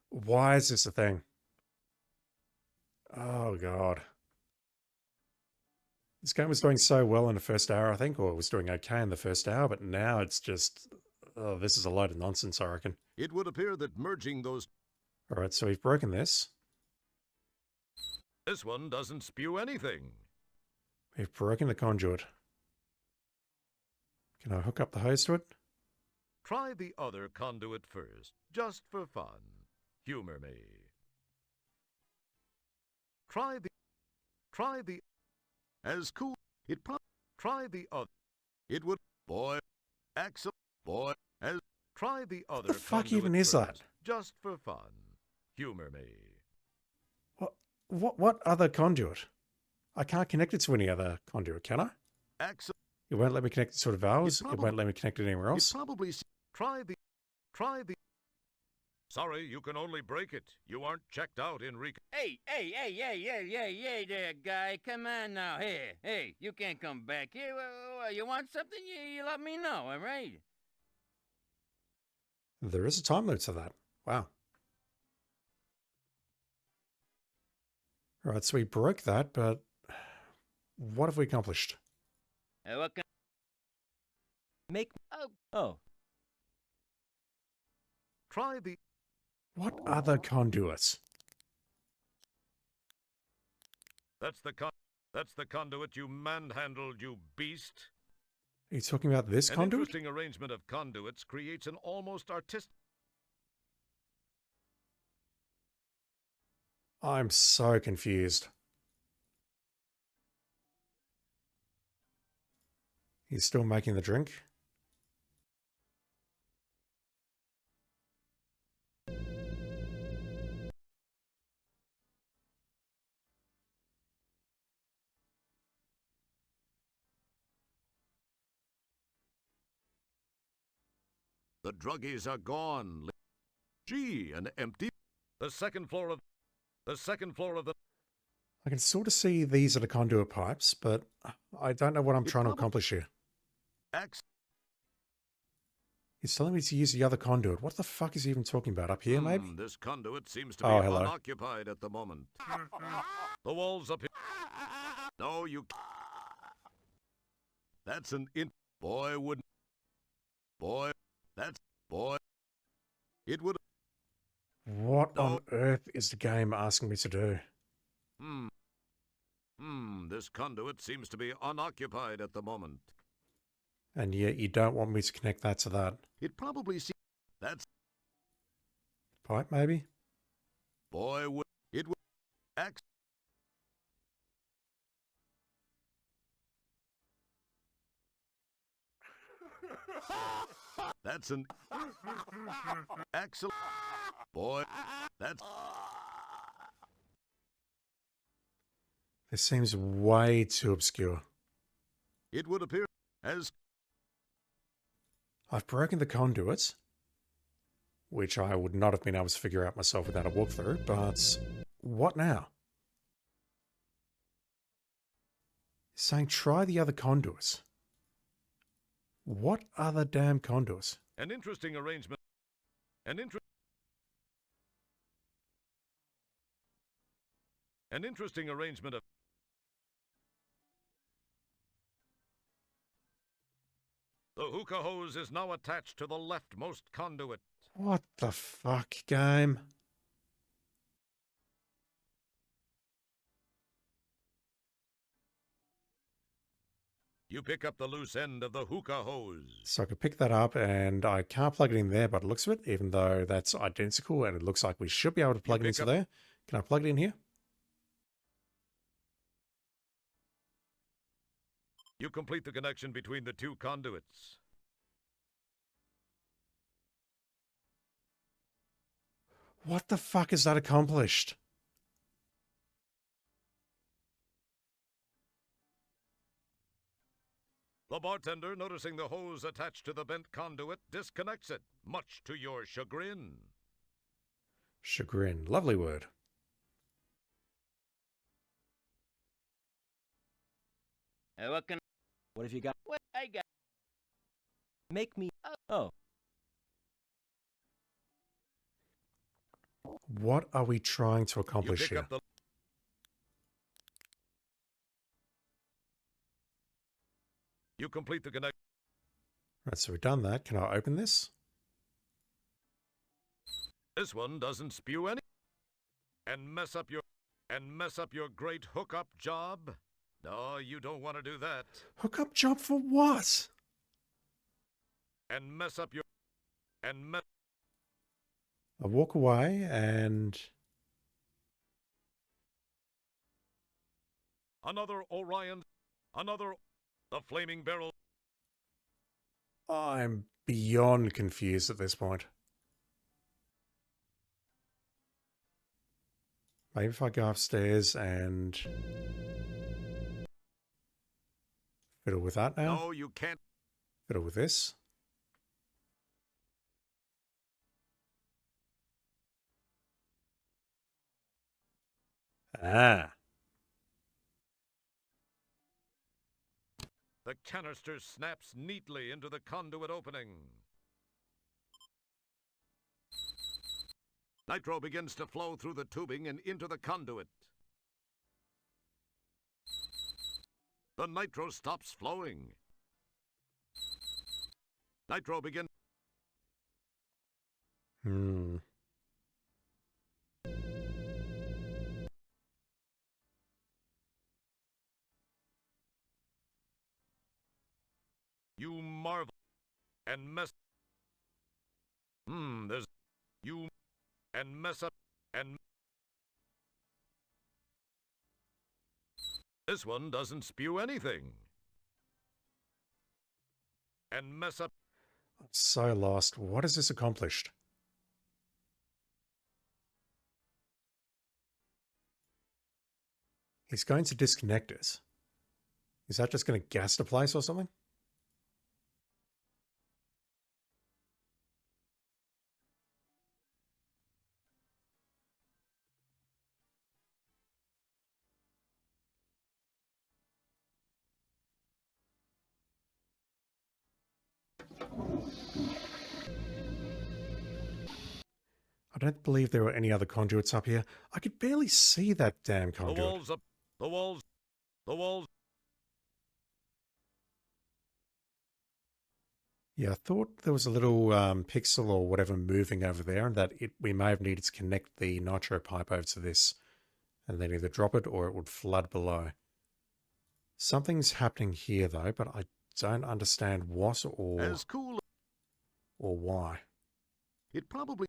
Why is this a thing? Oh, God. This game was doing so well in the first hour, I think, or it was doing okay in the first hour, but now it's just... Oh, this is a load of nonsense, I reckon. It would appear that merging those... Alright, so we've broken this. This one doesn't spew anything. We've broken the conduit. Can I hook up the hose to it? Try the other conduit first, just for fun. Humor me. Try the... As cool... Try the other... It would... Boy... Axel... Boy... As... Try the other... What the fuck conduit even is that? first, just for fun. Humor me. What other conduit? I can't connect it to any other conduit, can I? Axel... It won't let me connect it to the valves. It probably- won't let me connect it anywhere It else. probably... Try the... Sorry, you can only break it. You aren't checked out in Hey there, guy. Come on now. Hey, you can't come back here. You want something? You let me know, all right? There is a time limit to that. Wow. Alright, so we broke that, but what have we accomplished? What can... make Oh. Oh. Try the... What other conduits? That's the conduit you manhandled, you beast. Are you talking about this An conduit? interesting arrangement of conduits creates an almost artistic... I'm so confused. He's still making the drink? The druggies are gone. Gee, an empty. The second floor of the. I can sort of see these are the conduit pipes, but I don't know what I'm It trying to probably- accomplish here. X. He's telling me to use the other conduit. What the fuck is he even talking about? Up here, maybe? This conduit seems to be Oh, hello. unoccupied at the moment. The walls up here. No, you. That's an in. Boy would. Boy. That's. Boy. It would. What No. on earth is the game asking me to do? This conduit seems to be unoccupied at the moment. And yet you don't want me to connect that to that It probably seems. That's. pipe, maybe? Boy would. It would. X. That's an. Excellent. Boy. That's. This seems way too obscure. It would appear as. I've broken the conduits, which I would not have been able to figure out myself without a walkthrough, but what now? It's saying try the other conduits. What other damn conduits? An interesting arrangement. An interesting arrangement of. The hookah hose is now attached to the leftmost conduit. What the fuck, game? You pick up the loose end of the hookah hose. So I could pick that up and I can't plug it in there, but it looks of it, even though that's identical and it looks like we should be able to plug it pick into up- there. Can I plug it in here? You complete the connection between the two conduits. What the fuck is that accomplished? The bartender, noticing the hose attached to the bent conduit, disconnects it, much to your chagrin. Chagrin. Lovely word. What can What have you got? what I got? Make me. Oh, What are we trying to You accomplish pick here? up the. You complete the connection. Right, so we've done that. Can I open this? This one doesn't spew any. And mess up your great hookup job. No, you don't want to do that. Hookup job for what? And mess up your. And mess. I walk away and Another Orion. Another. The flaming barrel. I'm beyond confused at this point. Maybe if I go upstairs and fiddle with that now. No, you can't. Fiddle with this. Ah. The canister snaps neatly into the conduit opening. Nitro begins to flow through the tubing and into the conduit. The nitro stops flowing. Nitro begins. Hmm. You marvel and mess. There's. You and mess up and. This one doesn't spew anything. And mess up. I'm so lost. What has this accomplished? He's going to disconnect it. Is that just going to gas the place or something? I don't believe there were any other conduits up here. I could barely see that damn The conduit. walls up. The walls. The walls. Yeah, I thought there was a little pixel or whatever moving over there, and that we may have needed to connect the nitro pipe over to this, and then either drop it or it would flood below. Something's happening here though, but I don't understand what As cool. or why. It probably.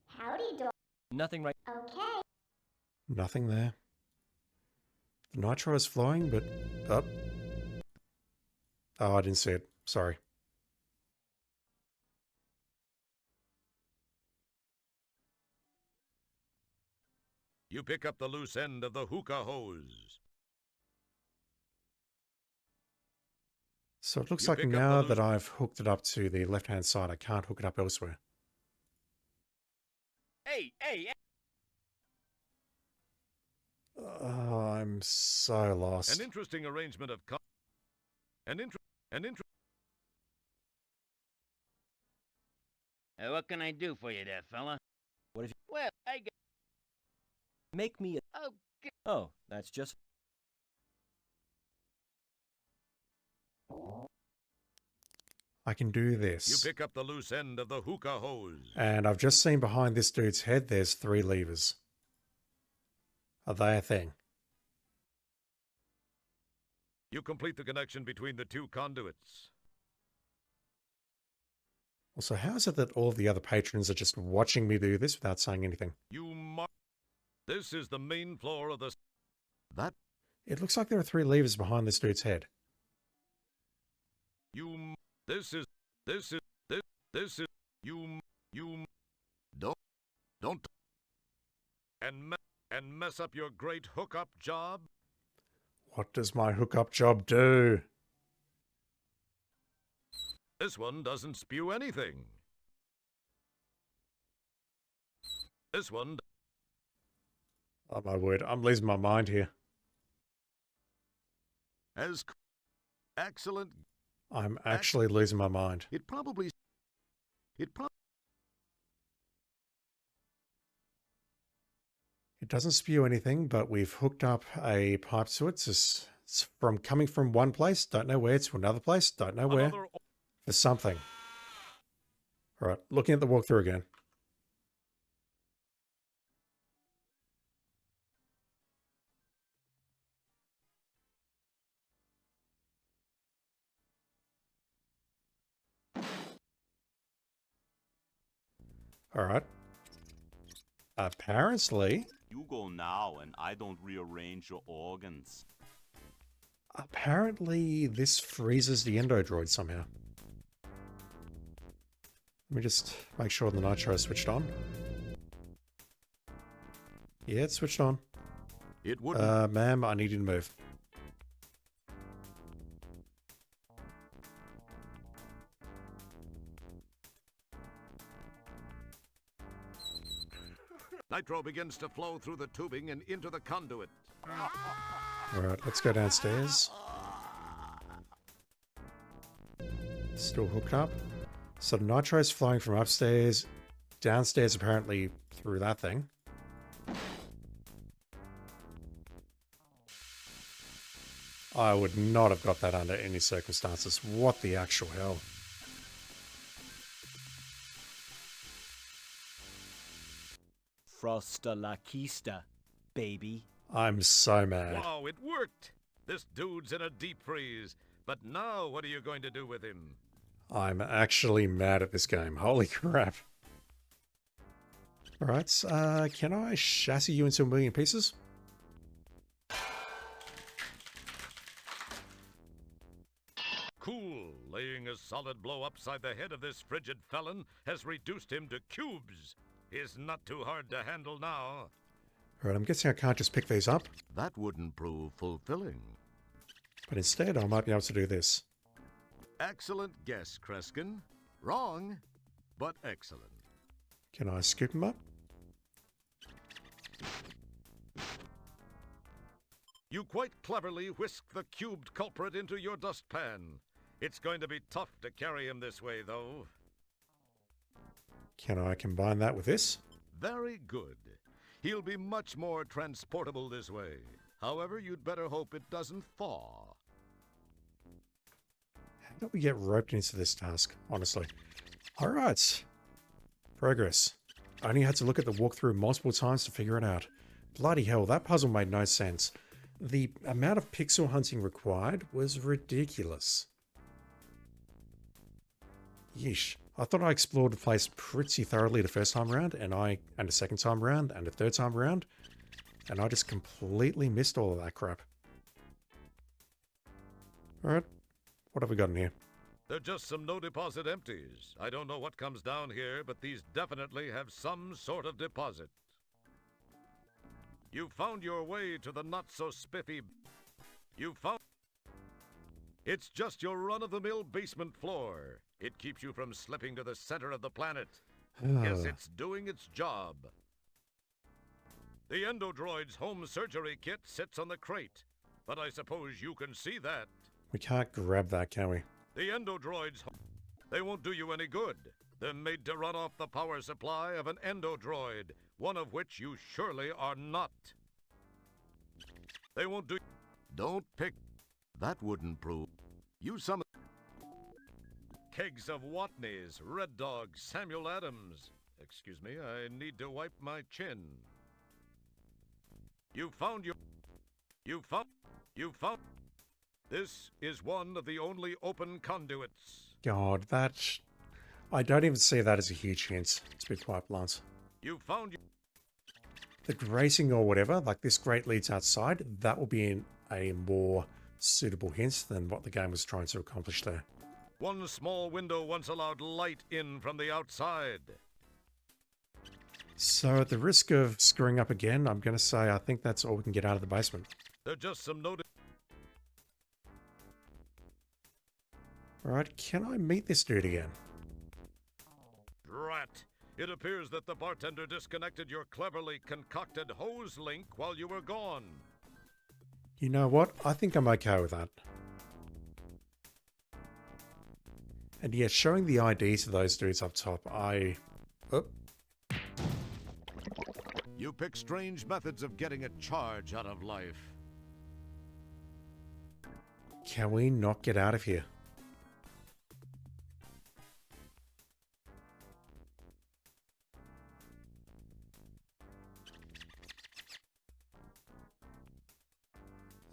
Howdy, door. Nothing right. Okay. Nothing there. The nitro is flowing, but up. Oh, I didn't see it. Sorry. You pick up the loose end of the hookah hose. So it looks You like pick up the now loose- that I've hooked it up to the left-hand side, I can't hook it up elsewhere. Hey, hey, hey! Oh, I'm so lost. An interesting arrangement of. An intro. What can I do for you there, fella? What if you Well, I got... make me a. Okay. Oh, that's just. I can do You this. pick up the loose end of the hookah hose. And I've just seen behind this dude's head, there's 3 levers. Are they a thing? You complete the connection between the 2 conduits. Also, how is it that all of the other patrons are just watching me do this without saying anything? This is the main floor of the. That It looks like there are 3 levers behind this dude's head. you. This is. This is. You. Don't. And mess up your great hookup job. What does my hookup job do? This one doesn't spew anything. This one. Oh my word, I'm losing my mind here. As excellent. I'm actually losing my mind. It probably. It doesn't spew anything, but we've hooked up a pipe to it. It's from coming from one place, don't know where, to another place, don't know where, Another. for something. All right, looking at the walkthrough again. All right. Apparently, You go now and I don't rearrange your organs. this freezes the Endodroid somehow. Let me just make sure the nitro is switched on. Yeah, it's switched on. It wouldn't. Ma'am, I need you to move. Nitro begins to flow through the tubing and into the conduit. All right, let's go downstairs. Still hooked up. So the nitro's flowing from upstairs, downstairs apparently through that thing. I would not have got that under any circumstances. What the actual hell? Frosta la Kista, baby. I'm so mad. Wow, it worked! This dude's in a deep freeze. But now, what are you going to do with him? I'm actually mad at this game. Holy crap. Alright, can I chassis you into a million pieces? Cool. Laying a solid blow upside the head of this frigid felon has reduced him to cubes. He's not too hard to handle now. Alright, I'm guessing I can't just pick these up, That wouldn't prove fulfilling. but instead I might be able to do this. Excellent guess, Kreskin. Wrong, but excellent. Can I scoop them up? You quite cleverly whisk the cubed culprit into your dustpan. It's going to be tough to carry him this way, though. Can I combine that with this? Very good. He'll be much more transportable this way. However, you'd better hope it doesn't thaw. How did we get roped into this task, honestly? Alright. Progress. I only had to look at the walkthrough multiple times to figure it out. Bloody hell, that puzzle made no sense. The amount of pixel hunting required was ridiculous. Yeesh. I thought I explored the place pretty thoroughly the first time around, and the second time around, and the third time around, and I just completely missed all of that crap. Alright, what have we got in here? They're just some no deposit empties. I don't know what comes down here, but these definitely have some sort of deposit. You found your way to the not-so-spiffy... It's just your run-of-the-mill basement floor. It keeps you from slipping to the center of the planet. Guess it's doing its job. The Endodroid's home surgery kit sits on the crate, but I suppose you can see that. We can't grab that, can we? The Endodroids, they won't do you any good. They're made to run off the power supply of an Endodroid, one of which you surely are not. They won't do... Don't pick... That wouldn't prove... You summon... Kegs of Watney's, Red Dog, Samuel Adams. Excuse me, I need to wipe my chin. You found... This is one of the only open conduits. God, that... I don't even see that as a huge hint, to be quite blunt. You found... The grating or whatever, like this grate leads outside, that will be a more suitable hint than what the game was trying to accomplish there. One small window once allowed light in from the outside. So at the risk of screwing up again, I'm going to say I think that's all we can get out of the basement. They're just some Alright, can I meet this dude again? Drat! It appears that the bartender disconnected your cleverly concocted hose link while you were gone. You know what? I think I'm okay with that. And yeah, showing the ID to those dudes up top, You pick strange methods of getting a charge out of life. Can we not get out of here?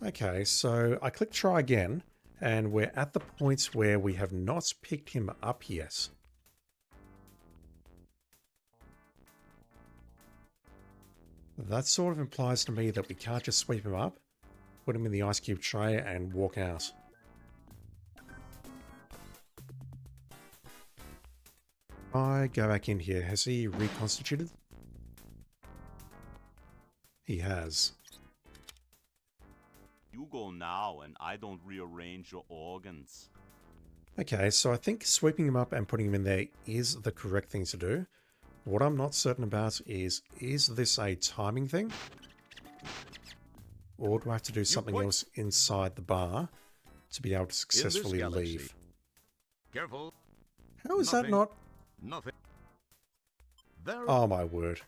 Okay, so I click try again, and we're at the point where we have not picked him up yet. That sort of implies to me that we can't just sweep him up, put him in the ice cube tray, and walk out. I go back in here. Has he reconstituted? He has. You go now and I don't rearrange your organs. Okay, so I think sweeping him up and putting him in there is the correct thing to do. What I'm not certain about is this a timing thing? Or do I have to do something else inside the bar to be able to successfully leave? Careful. How is that not? Nothing. Oh my word.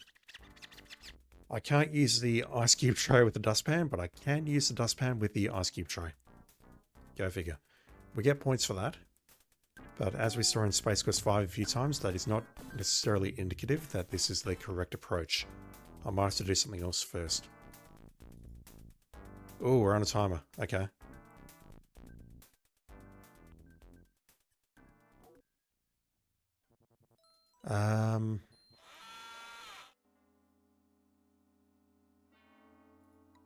I can't use the ice cube tray with the dustpan, but I can use the dustpan with the ice cube tray. Go figure. We get points for that. But as we saw in Space Quest 5 a few times, that is not necessarily indicative that this is the correct approach. I might have to do something else first. Oh, we're on a timer. Okay.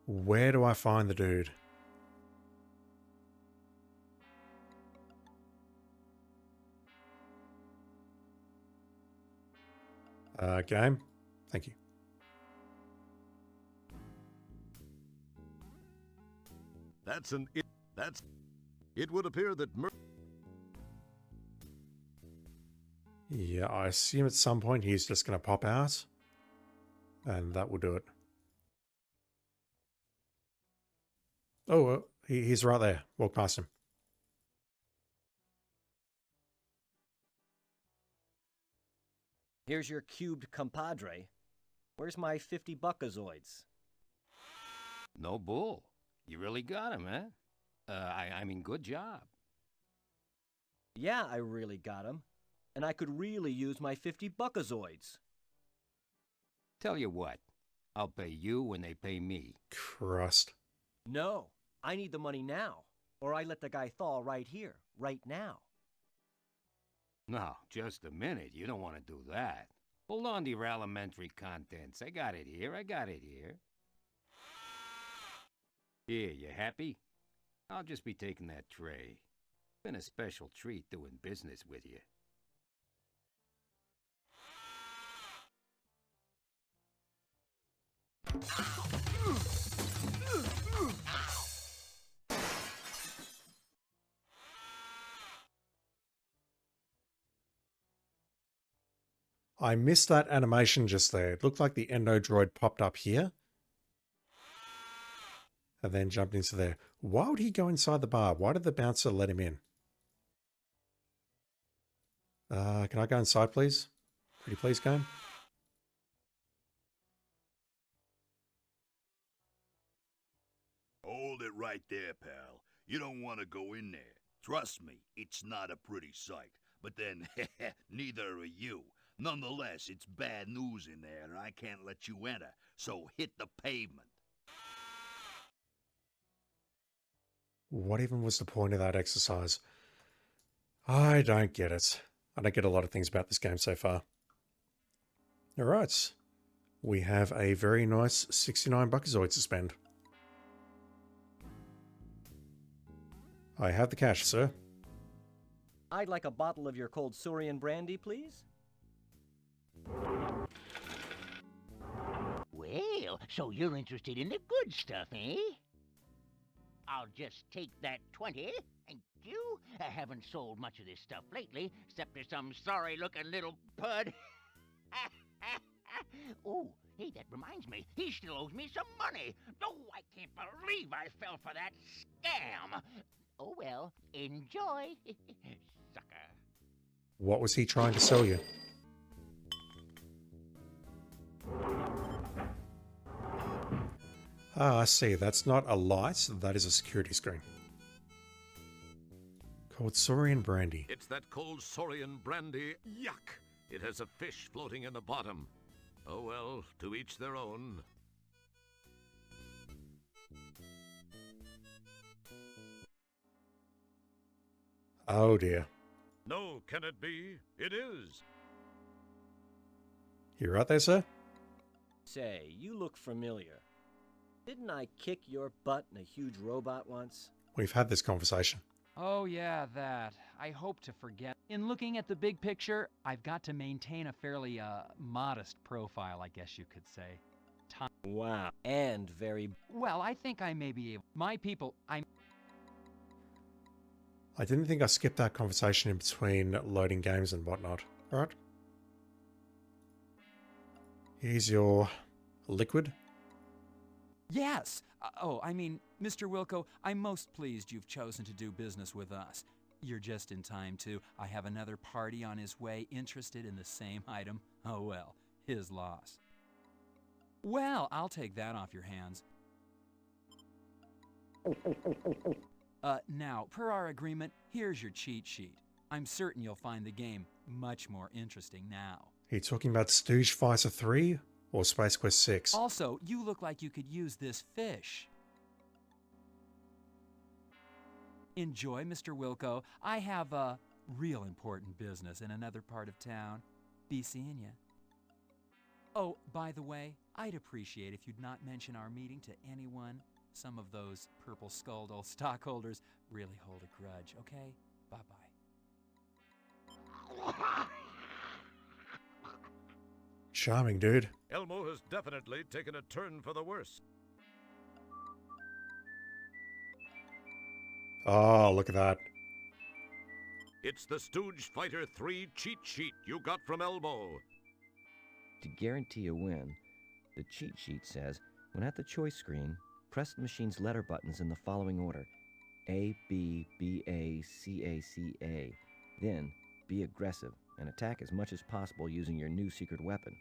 Where do I find the dude? Game? Thank you. It would appear that Yeah, I assume at some point he's just going to pop out. And that will do it. Oh, he's right there. Walk past him. Here's your cubed compadre. Where's my 50 buckazoids? No bull. You really got him, huh? I mean, good job. Yeah, I really got 'em. And I could really use my 50 buckazoids. Tell you what, I'll pay you when they pay me. Crust. No, I need the money now. Or I let the guy thaw right here, right now. No, just a minute. You don't want to do that. Hold on to your alimentary contents. I got it here. Here, you happy? I'll just be taking that tray. Been a special treat doing business with you. I missed that animation just there. It looked like the Endodroid popped up here and then jumped into there. Why would he go inside the bar? Why did the bouncer let him in? Can I go inside, please? Pretty please, game? Hold it right there, pal. You don't want to go in there. Trust me, it's not a pretty sight. But then, neither are you. Nonetheless, it's bad news in there, and I can't let you enter. So hit the pavement. What even was the point of that exercise? I don't get it. I don't get a lot of things about this game so far. All right. We have a very nice 69 buckazoids to spend. I have the cash, sir. I'd like a bottle of your cold Saurian brandy, please. Well, so you're interested in the good stuff, eh? I'll just take that 20. Thank you. I haven't sold much of this stuff lately, except for some sorry-looking little pud. Oh, hey, that reminds me. He still owes me some money. Oh, I can't believe I fell for that scam. Oh, well, enjoy. Sucker. What was he trying to sell you? Ah, I see. That's not a light. That is a security screen. Called Saurian Brandy. It's that cold Saurian brandy. Yuck! It has a fish floating in the bottom. Oh well, to each their own. Oh dear. No, can it be? It is. You right there, sir? Say, you look familiar. Didn't I kick your butt in a huge robot once? We've had this conversation. Oh, yeah, that. I hope to forget. In looking at the big picture, I've got to maintain a fairly, modest profile, I guess you could say. Wow. And very... Well, I think I may be able... My people, I didn't think I skipped that conversation in between loading games and whatnot. Alright. Here's your liquid. Yes! I mean, Mr. Wilco, I'm most pleased you've chosen to do business with us. You're just in time, too. I have another party on his way interested in the same item. Oh, well, his loss. Well, I'll take that off your hands. Now, per our agreement, here's your cheat sheet. I'm certain you'll find the game much more interesting now. Are you talking about Stooge Fighter 3 or Space Quest 6? Also, you look like you could use this fish. Enjoy, Mr. Wilco. I have a real important business in another part of town. Be seeing ya. Oh, by the way, I'd appreciate if you'd not mention our meeting to anyone. Some of those purple-skulled old stockholders really hold a grudge, okay? Bye-bye. Charming, dude. Elmo has definitely taken a turn for the worse. Oh, look at that. It's the Stooge Fighter 3 cheat sheet you got from Elmo. To guarantee a win, the cheat sheet says when at the choice screen, Press the machine's letter buttons in the following order: A, B, B, A, C, A, C, A. Then, be aggressive and attack as much as possible using your new secret weapon.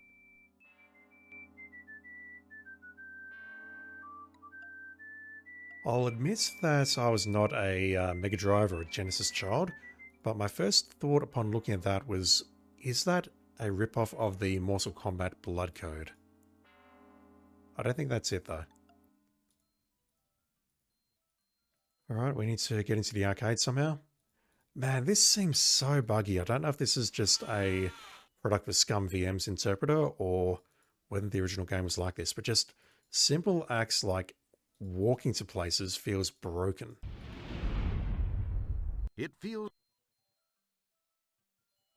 I'll admit that I was not a Mega Drive or a Genesis child, but my first thought upon looking at that was, is that a ripoff of the Mortal Kombat Blood Code? I don't think that's it though. Alright, we need to get into the arcade somehow. Man, this seems so buggy. I don't know if this is just a product of Scum VM's interpreter or whether the original game was like this, but just simple acts like walking to places feels broken. It feels...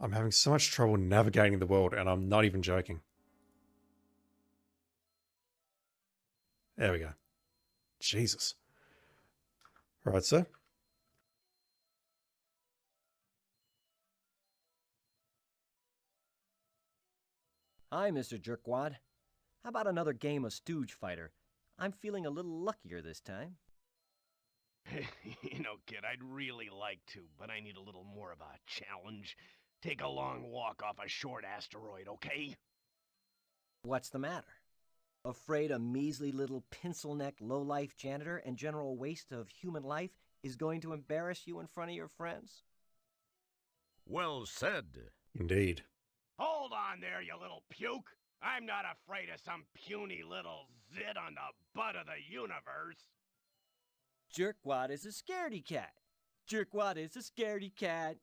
I'm having so much trouble navigating the world, and I'm not even joking. There we go. Jesus. Alright, sir. Hi, Mr. Jerkwad. How about another game of Stooge Fighter? I'm feeling a little luckier this time. You know, kid, I'd really like to, but I need a little more of a challenge. Take a long walk off a short asteroid, okay? What's the matter? Afraid a measly little pencil-neck low-life janitor and general waste of human life is going to embarrass you in front of your friends? Well said. Indeed. Hold on there, you little puke! I'm not afraid of some puny little zit on the butt of the universe! Jerkwad is a scaredy cat. Jerkwad is a scaredy cat.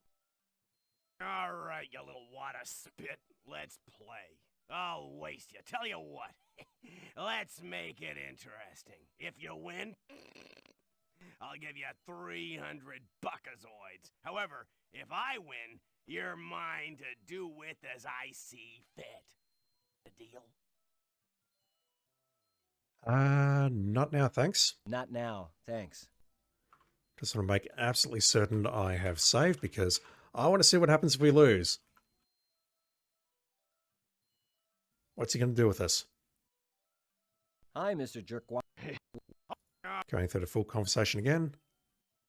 All right, you little wad of spit, let's play. I'll waste you. Tell you what, let's make it interesting. If you win, I'll give you 300 buckazoids. However, if I win, you're mine to do with as I see fit. The deal? Not now, thanks. Not now, thanks. Just want to make absolutely certain I have saved because I want to see what happens if we lose. What's he going to do with us? Hi, Mr. Jerkwad. Going through the full conversation again.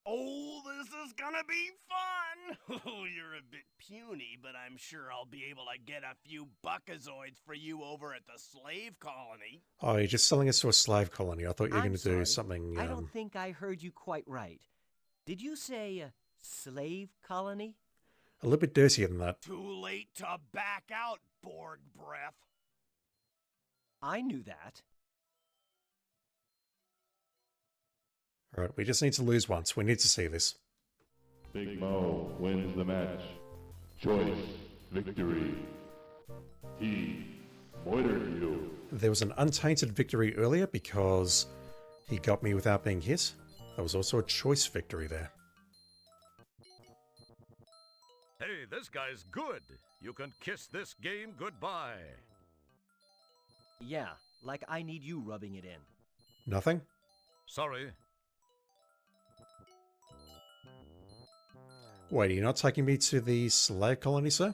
Oh, this is gonna be fun! Oh, you're a bit puny, but I'm sure I'll be able to get a few buckazoids for you over at the slave colony. Oh, you're just selling us to a slave colony. I thought you were going to do sorry. something... I don't think I heard you quite right. Did you say slave colony? a little bit dirtier than that. Too late to back out, Borg breath. I knew that. Alright, we just need to lose once. We need to see this. Big Mo wins the match. Choice victory. He murdered you. There was an untainted victory earlier because he got me without being hit. There was also a choice victory there. Hey, this guy's good. You can kiss this game goodbye. Yeah, like I need you rubbing it in. Nothing? Sorry. Wait, are you not taking me to the slave colony, sir?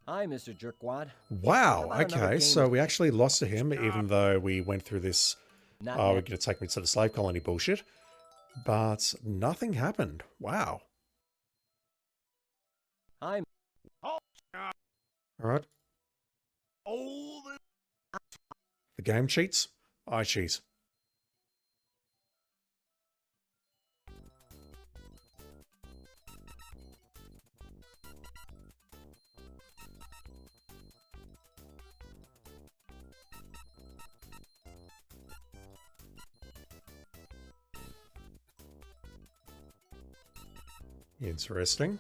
Hi, Mr. Jerkwad. Wow, How about another okay, game so of- we actually lost to him even though we went through this, Not oh, yet. we're going to take me to the slave colony bullshit. But nothing happened. Wow. Hi. Alright. Oh, The game cheats. I cheat. Interesting.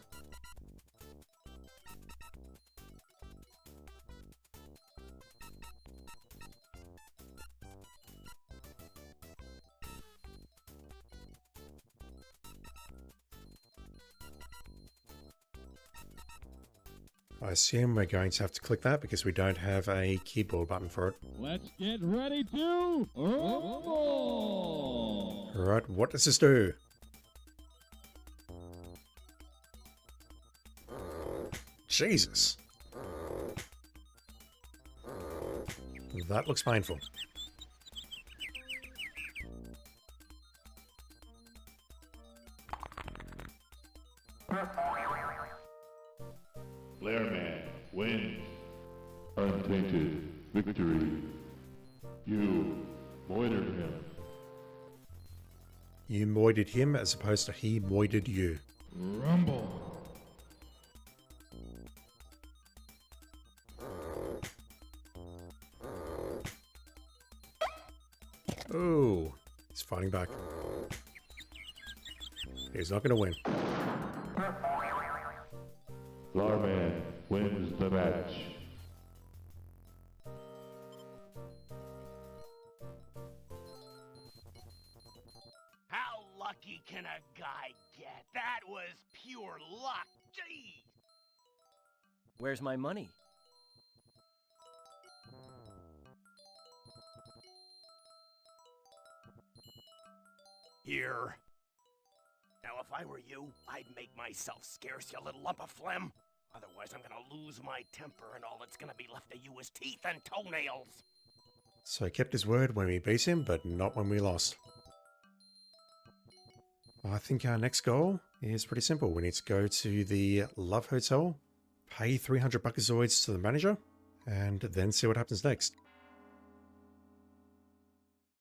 I assume we're going to have to click that because we don't have a keyboard button for it. Let's get ready to rumble! Alright, what does this do? That looks painful. Blairman wins. Untainted victory. You moitered him. You moided him as opposed to he moided you. Rumble. Oh, he's fighting back. He's not going to win. Blarman wins the match. How lucky can a guy get? That was pure luck. Gee! Where's my money? Here. Now, if I were you, I'd make myself scarce, you little lump of phlegm. Otherwise, I'm gonna lose my temper, and all that's gonna be left of you is teeth and toenails. So he kept his word when we beat him, but not when we lost. I think our next goal is pretty simple. We need to go to the Love Hotel, pay 300 Buckazoids to the manager, and then see what happens next.